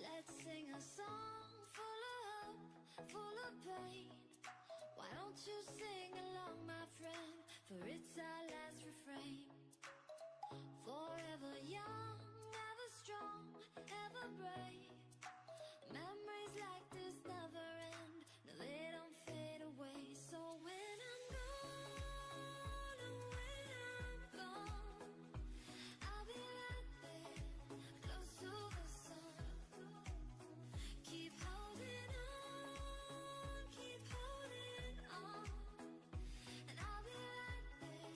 Let's sing a song full of hope, full of pain. Why don't you sing along, my friend? For it's our last refrain. Forever young, ever strong, ever brave. Memories like this never end. No, they don't fade away. So when I'm gone, and when I'm gone, I'll be right there, close to the sun. Keep holding on, and I'll be right there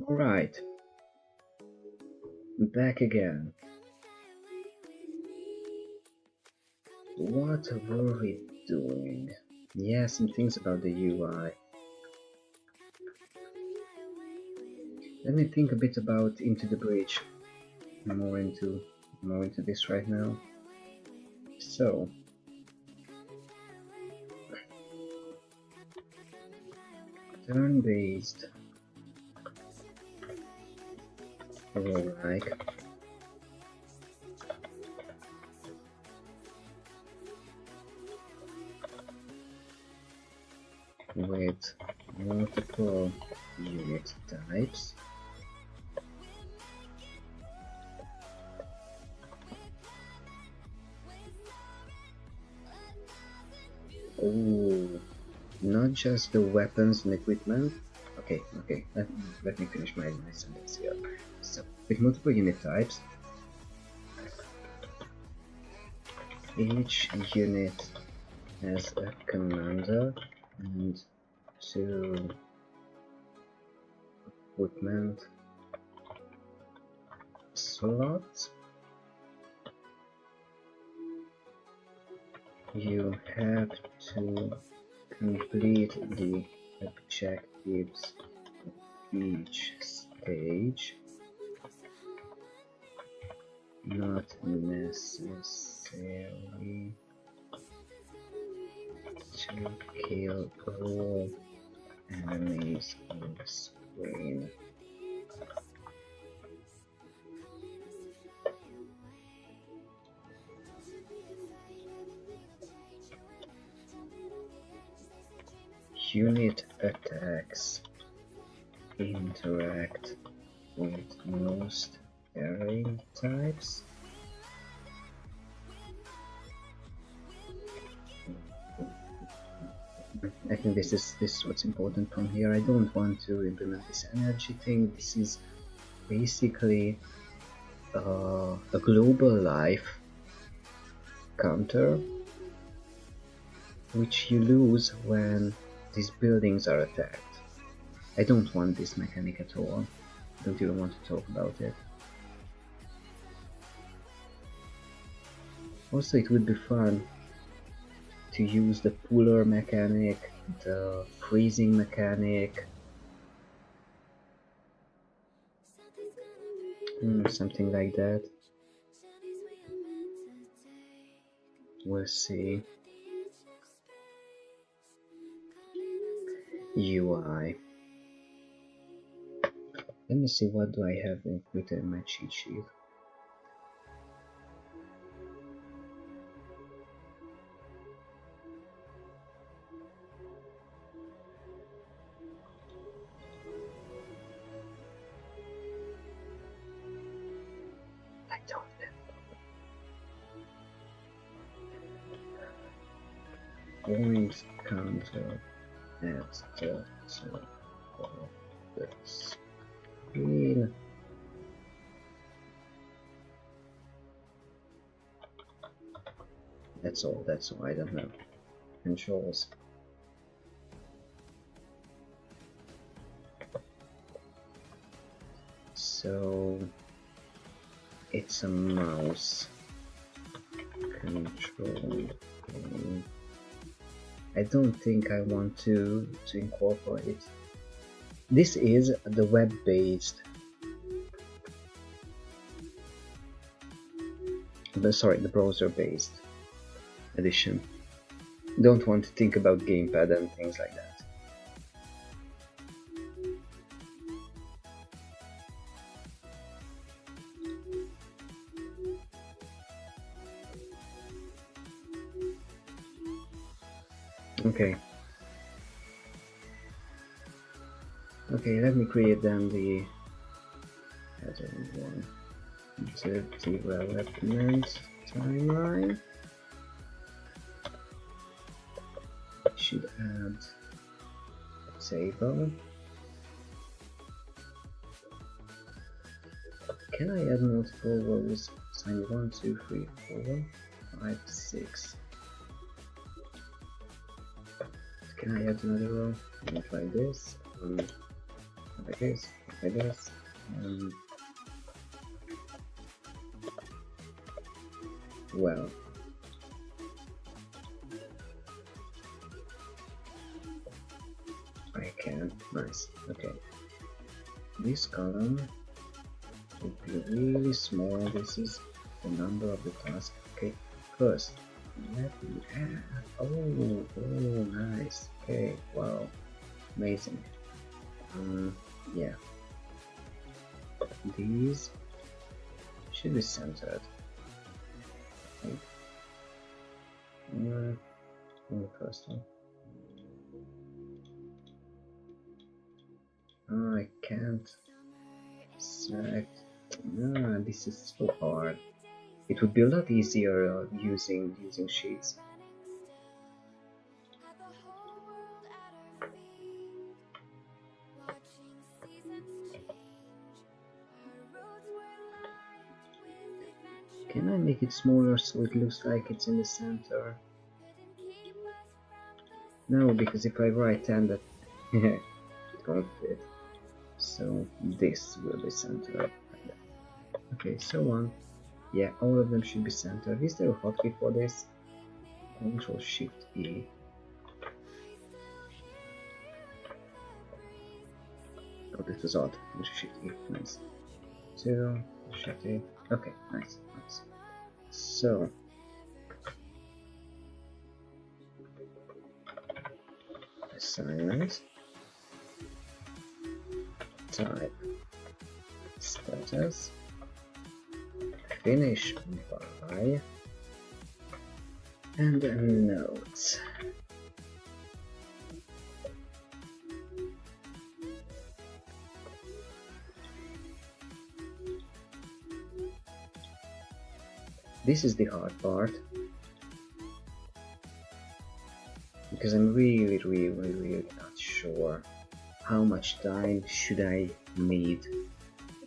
Alright, back again. What were we doing? Yeah, some things about the UI. Let me think a bit about Into the Bridge. I'm more into this right now. So, turn-based roguelike. With multiple unit types. Oh, not just the weapons and equipment. Okay, let me finish my sentence here. So, with multiple unit types, each unit has a commander and 2 equipment slots. You have to complete the objectives of each stage, not necessarily to kill all enemies on the screen. Unit attacks interact with most terrain types. I think this is what's important from here. I don't want to implement this energy thing. This is basically a global life counter, which you lose when these buildings are attacked. I don't want this mechanic at all. I don't even want to talk about it. Also, it would be fun to use the puller mechanic, the freezing mechanic, something like that. We'll see. UI. Let me see, what do I have included in my cheat sheet? I don't know. Point counter at the top of the screen. That's all, I don't know. Controls. So it's a mouse control. I don't think I want to incorporate. This is the web-based, the browser-based edition. Don't want to think about gamepad and things like that. Okay. Okay, let me create then the pattern one. Development timeline. Should add a table. Can I add multiple rows? Assign 1, 2, 3, 4, 5, 6. Can I add another row? Not like this. Like this. this. Well, I can. Nice. Okay. This column would be really small. This is the number of the task. Okay. First, let me add. Oh, nice. Okay. Wow. Amazing. Yeah. These should be centered. Okay. The first one. Oh, I can't select. This is so hard. It would be a lot easier using sheets. Can I make it smaller so it looks like it's in the center? No, because if I write 10, that it won't fit. So this will be centered. Okay, so on. Yeah, all of them should be centered. Is there a hotkey for this? Control Shift E. Oh, this was odd. Control Shift E. Nice. 0. Shift E. Okay, nice. So. Assignment. Type. Status. Finish by. And a note. This is the hard part, because I'm really not sure how much time should I need.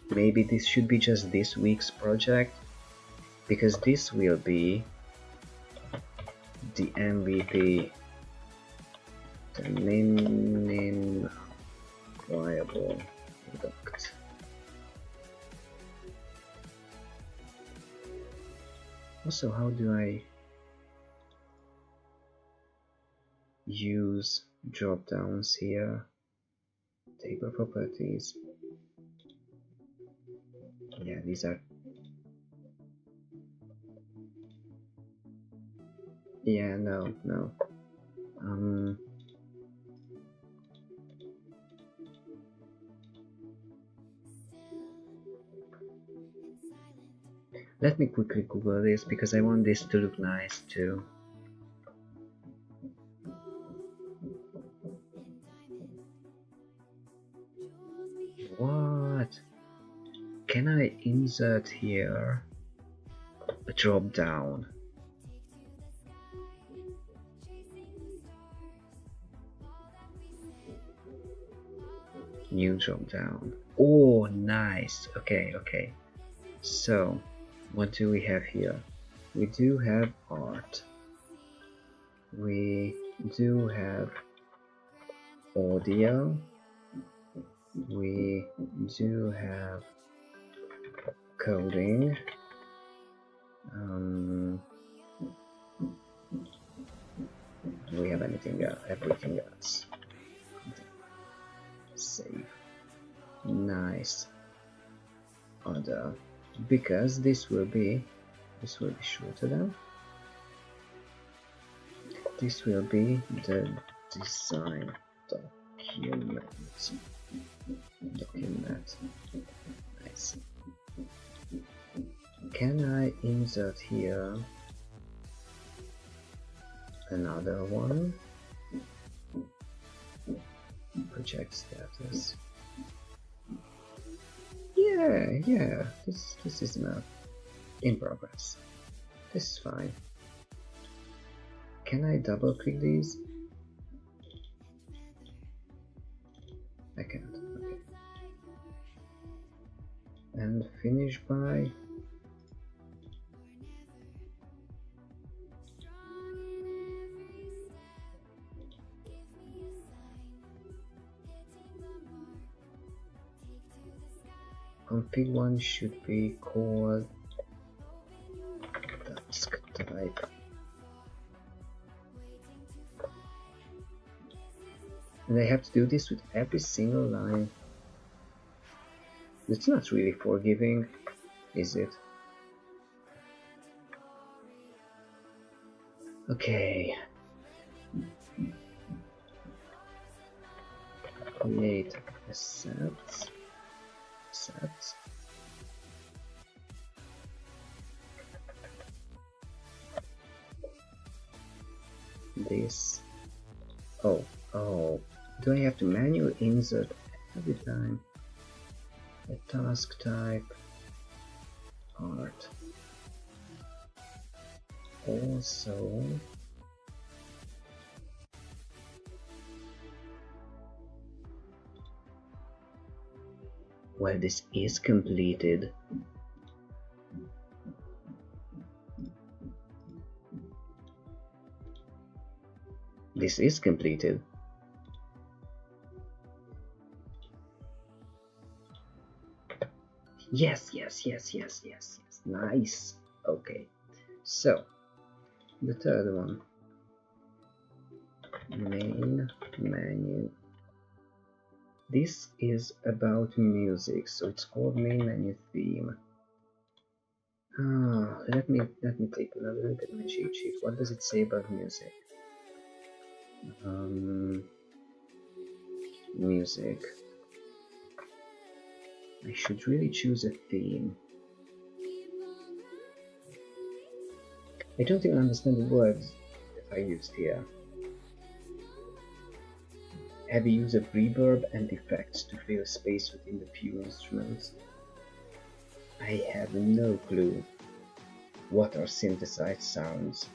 Maybe this should be just this week's project, because this will be the MVP, the minimum viable product. Also, how do I use drop downs here? Table properties. Yeah, these are. Yeah, no. Let me quickly Google this because I want this to look nice too. What? Can I insert here a drop down? New drop down. Oh, nice. Okay. So, what do we have here? We do have art. We do have audio. We do have coding. Do we have anything else? Everything else. Save. Nice. Other. Because this will be shorter than. This will be the design document. Nice. Can I insert here another one? Project status. Yeah. This is enough. In progress. This is fine. Can I double click these? I can't. Okay. And finish by. config one should be called task type. And I have to do this with every single line. It's not really forgiving, is it? Okay. Create assets. This. Oh. Do I have to manually insert every time? A task type. Art. Also. Well, this is completed. This is completed. Yes. Nice. Okay. So, the third one. Main menu. This is about music, so it's called main menu theme. Let me take another look at my cheat sheet. What does it say about music? Music. I should really choose a theme. I don't even understand the words that I used here. Heavy use of reverb and effects to fill space within the few instruments. I have no clue what are synthesized sounds.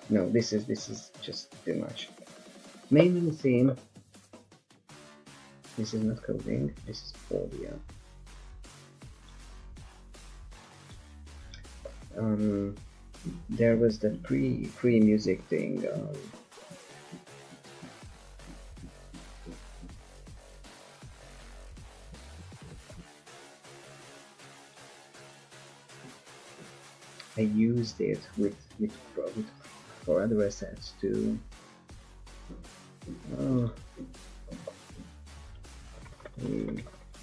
No, this is just too much. Main menu theme. This is not coding, this is audio. There was the free music thing. I used it for other assets too.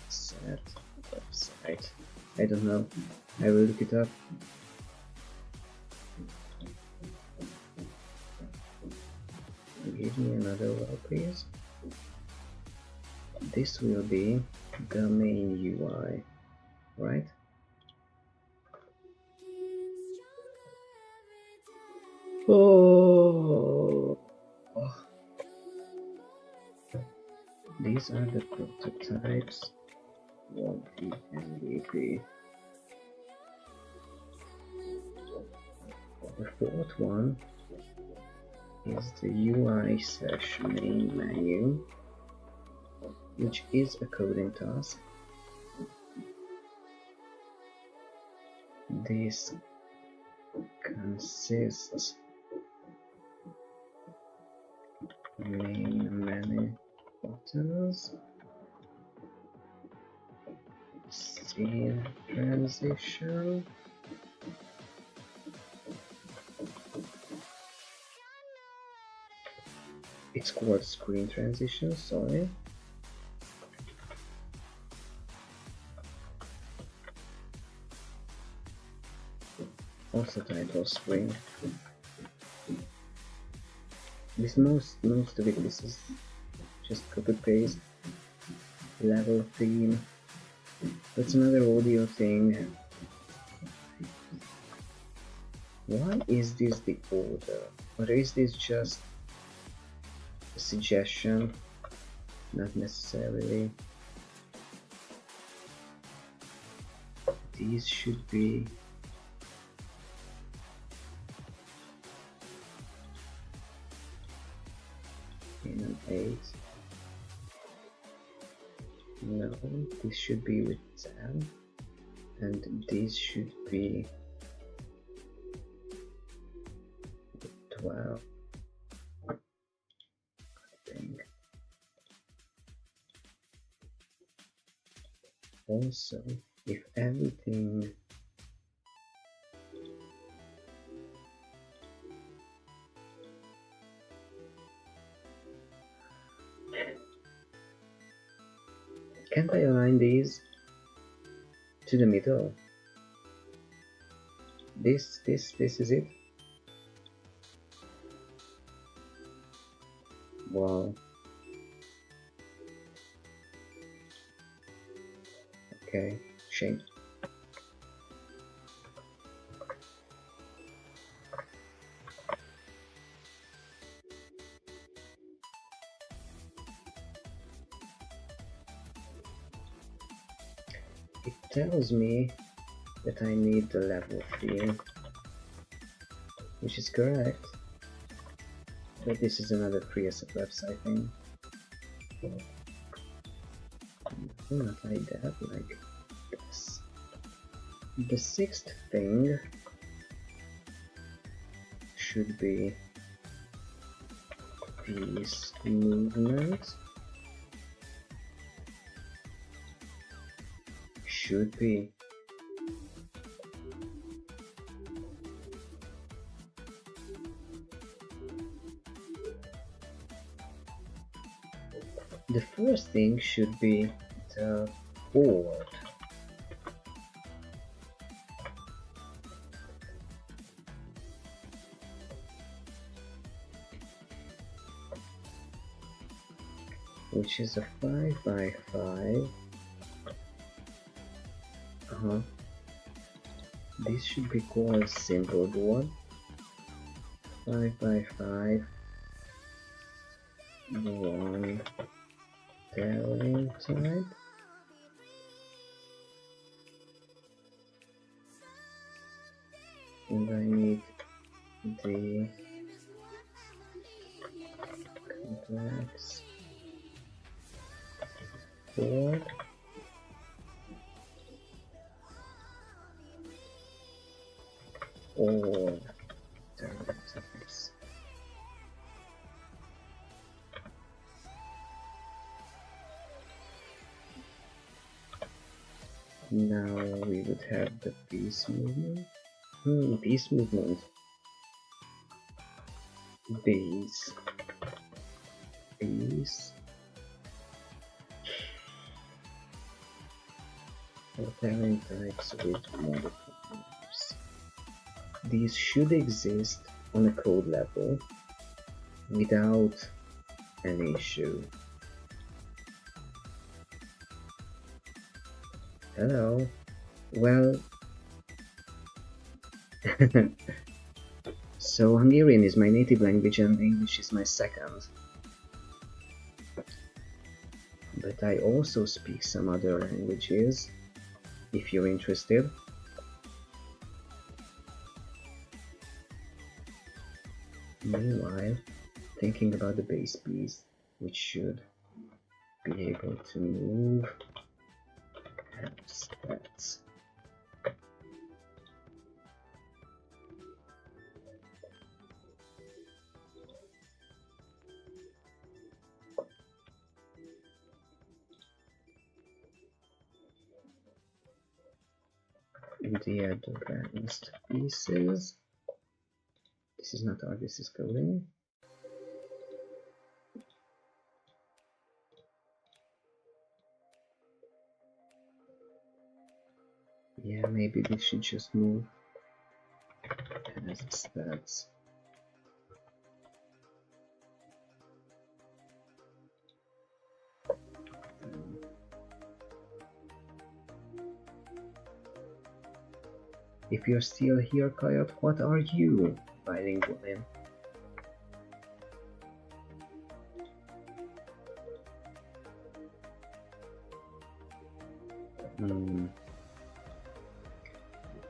Set website. I don't know. I will look it up. Give me another wall, please. This will be the main UI, right? Oh. These are the prototypes. Won't be MVP. The fourth one is the UI/main menu, which is a coding task. This consists main menu buttons, scene transition, it's called screen transition, sorry. Also title screen. This most of it, this is just copy paste. Level theme. That's another audio thing. Why is this the order? Or is this just a suggestion? Not necessarily. These should be in an 8. No, this should be with 10. And these should be 12. I think. also, if everything can't I align these to the middle? This is it? Wow. Okay, shame. It tells me that I need the level field, which is correct, but this is another free asset website thing. Not like that, like this. The sixth thing should be these movements. Should be. The first thing should be the board. Which is a 5 by 5. This should be called simple board. 5 by 5. 1 telling type. And I need the complex board. Or types. Now we would have the piece movement. Piece movement. Base. Piece. For parent types with modifiers. These should exist on a code level without an issue. Hello. Well, so Hungarian is my native language and English is my second. But I also speak some other languages, if you're interested. Meanwhile, thinking about the base piece, which should be able to move and stats. The advanced pieces. This is not art, this is coding. Yeah, maybe this should just move as stats. If you're still here, Coyote, what are you bilingual in?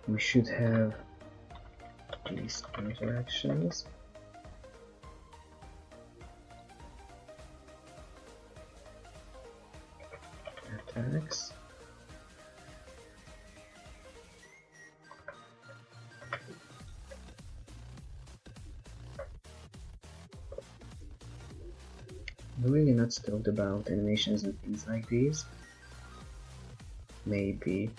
We should have these interactions. Attacks. I'm really not stoked about animations and things like these. maybe.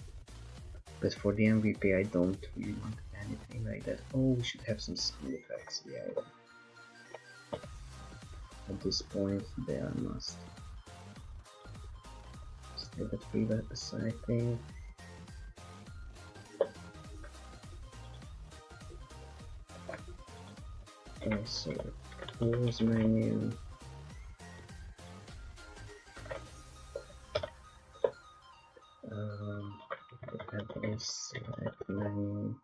But for the MVP, I don't really want anything like that. Oh, we should have some sound effects. Yeah. At this point, they are must. Stay that free aside thing. Also, pause menu. Select menu.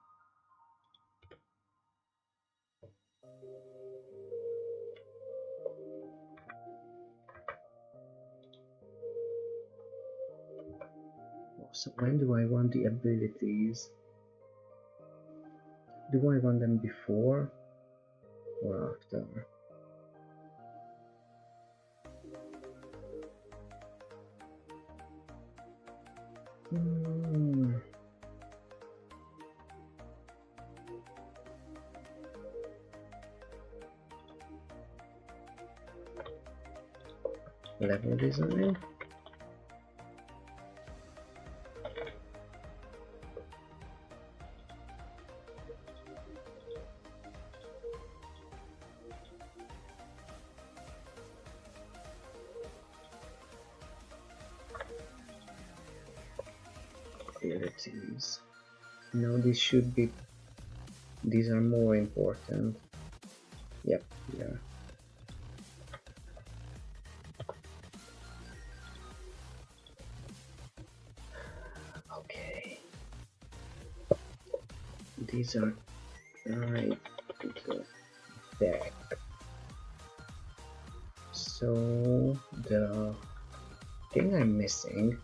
So when do I want the abilities? Do I want them before or after? Level design. Abilities. No, these are more important. Yep, yeah. Okay. These are right to the back. So the thing I'm missing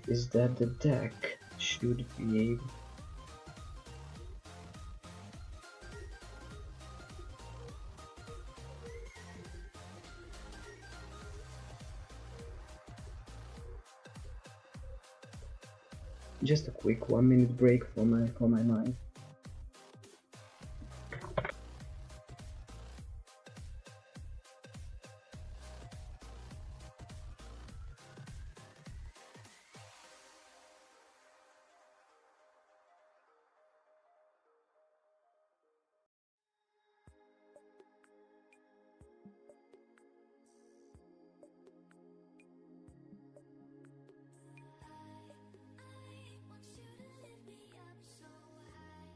is that the deck should be able just a quick 1 minute break for my mind. I want you to lift me up so high.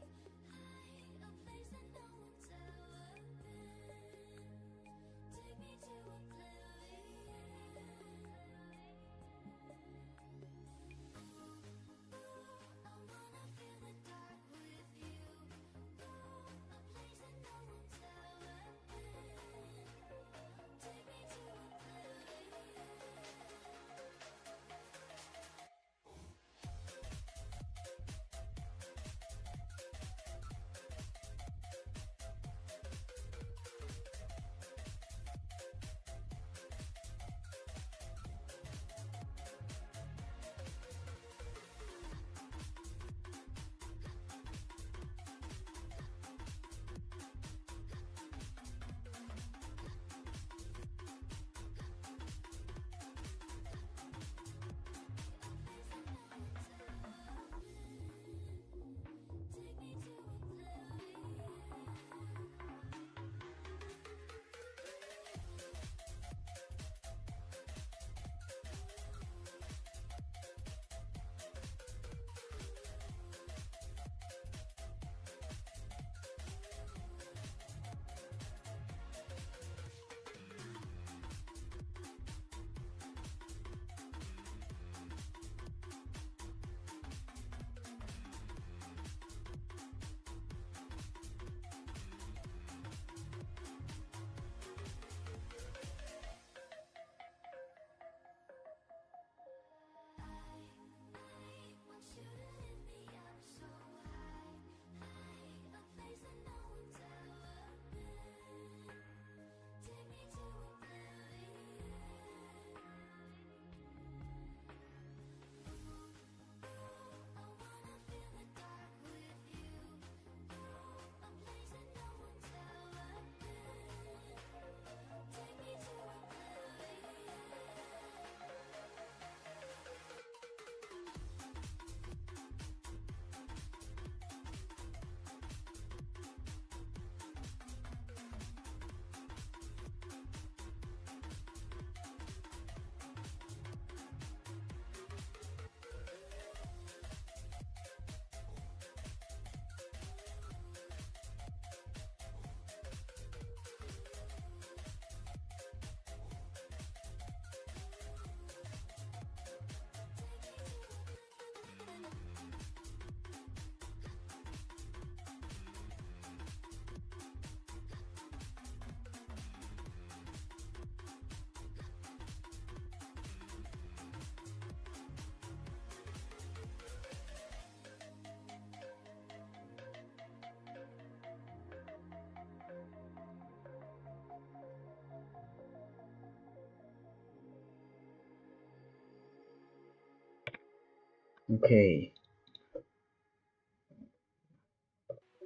Okay,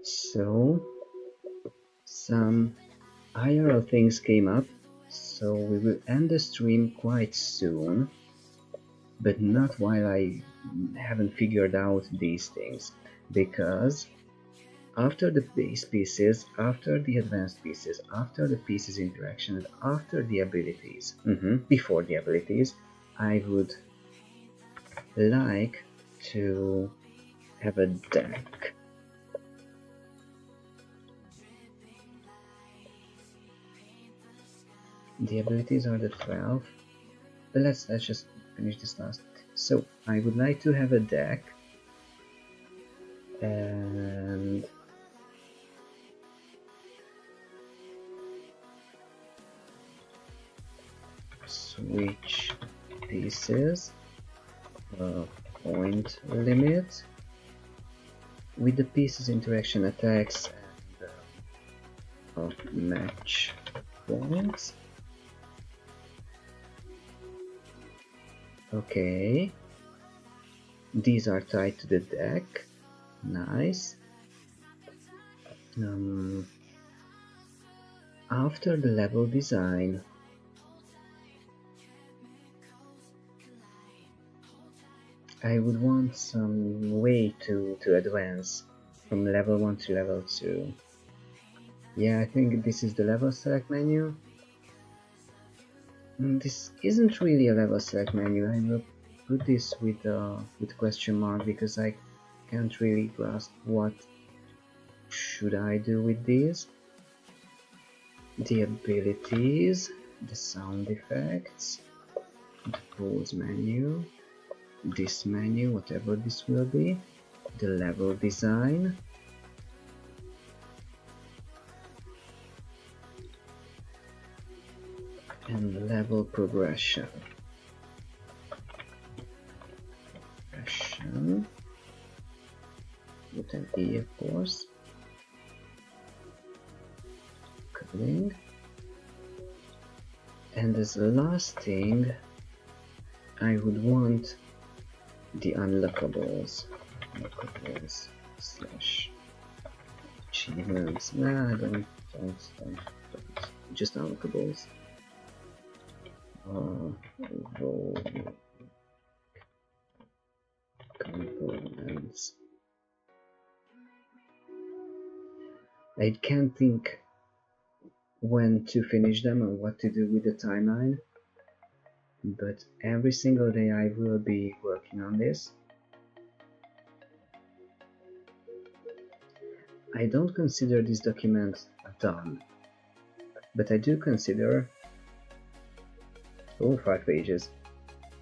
so some IRL things came up, so we will end the stream quite soon, but not while I haven't figured out these things, because after the base pieces, after the advanced pieces, after the pieces interaction, and after the abilities, before the abilities, I would like to have a deck. The abilities are the 12. But let's just finish this last. So I would like to have a deck and switch pieces, point limit with the pieces interaction attacks and match points. Okay, these are tied to the deck. Nice. After the level design, I would want some way to advance from level 1 to level 2. Yeah, I think this is the level select menu. This isn't really a level select menu. I will put this with question mark because I can't really grasp what should I do with these. The abilities, the sound effects, the pause menu, this menu, whatever this will be, the level design, and level progression. With an E, of course. Coding. And as the last thing, I would want the unlockables. Slash achievements. Nah, don't. Just unlockables. Roll components. I can't think when to finish them and what to do with the timeline, but every single day I will be working on this. I don't consider this document done, but I do consider 5 pages.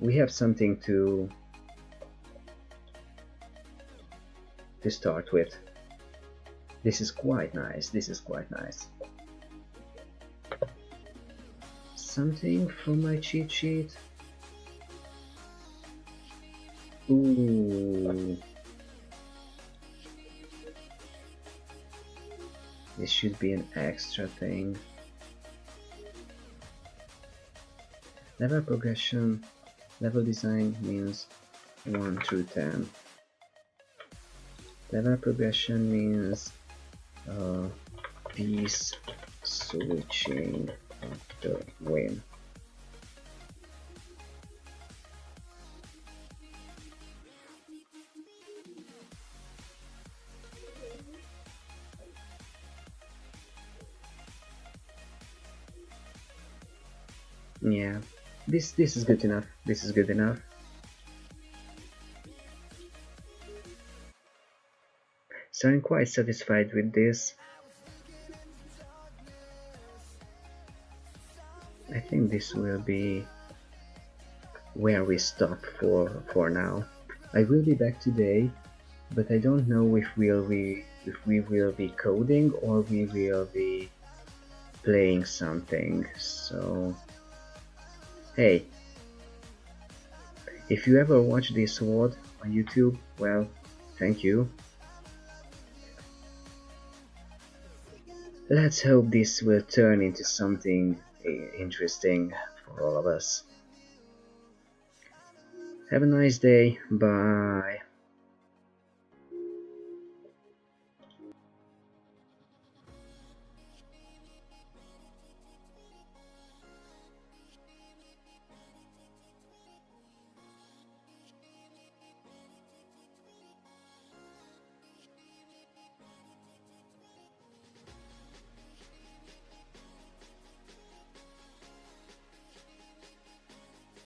We have something to start with. This is quite nice. Something from my cheat sheet. Ooh. This should be an extra thing. Level progression, level design means 1 through 10. Level progression means piece switching after win. Yeah, this is good enough. So I'm quite satisfied with this. I think this will be where we stop for now. I will be back today, but I don't know if we will be coding or we will be playing something. So hey, if you ever watch this sword on YouTube, well, thank you. Let's hope this will turn into something interesting for all of us. Have a nice day. Bye.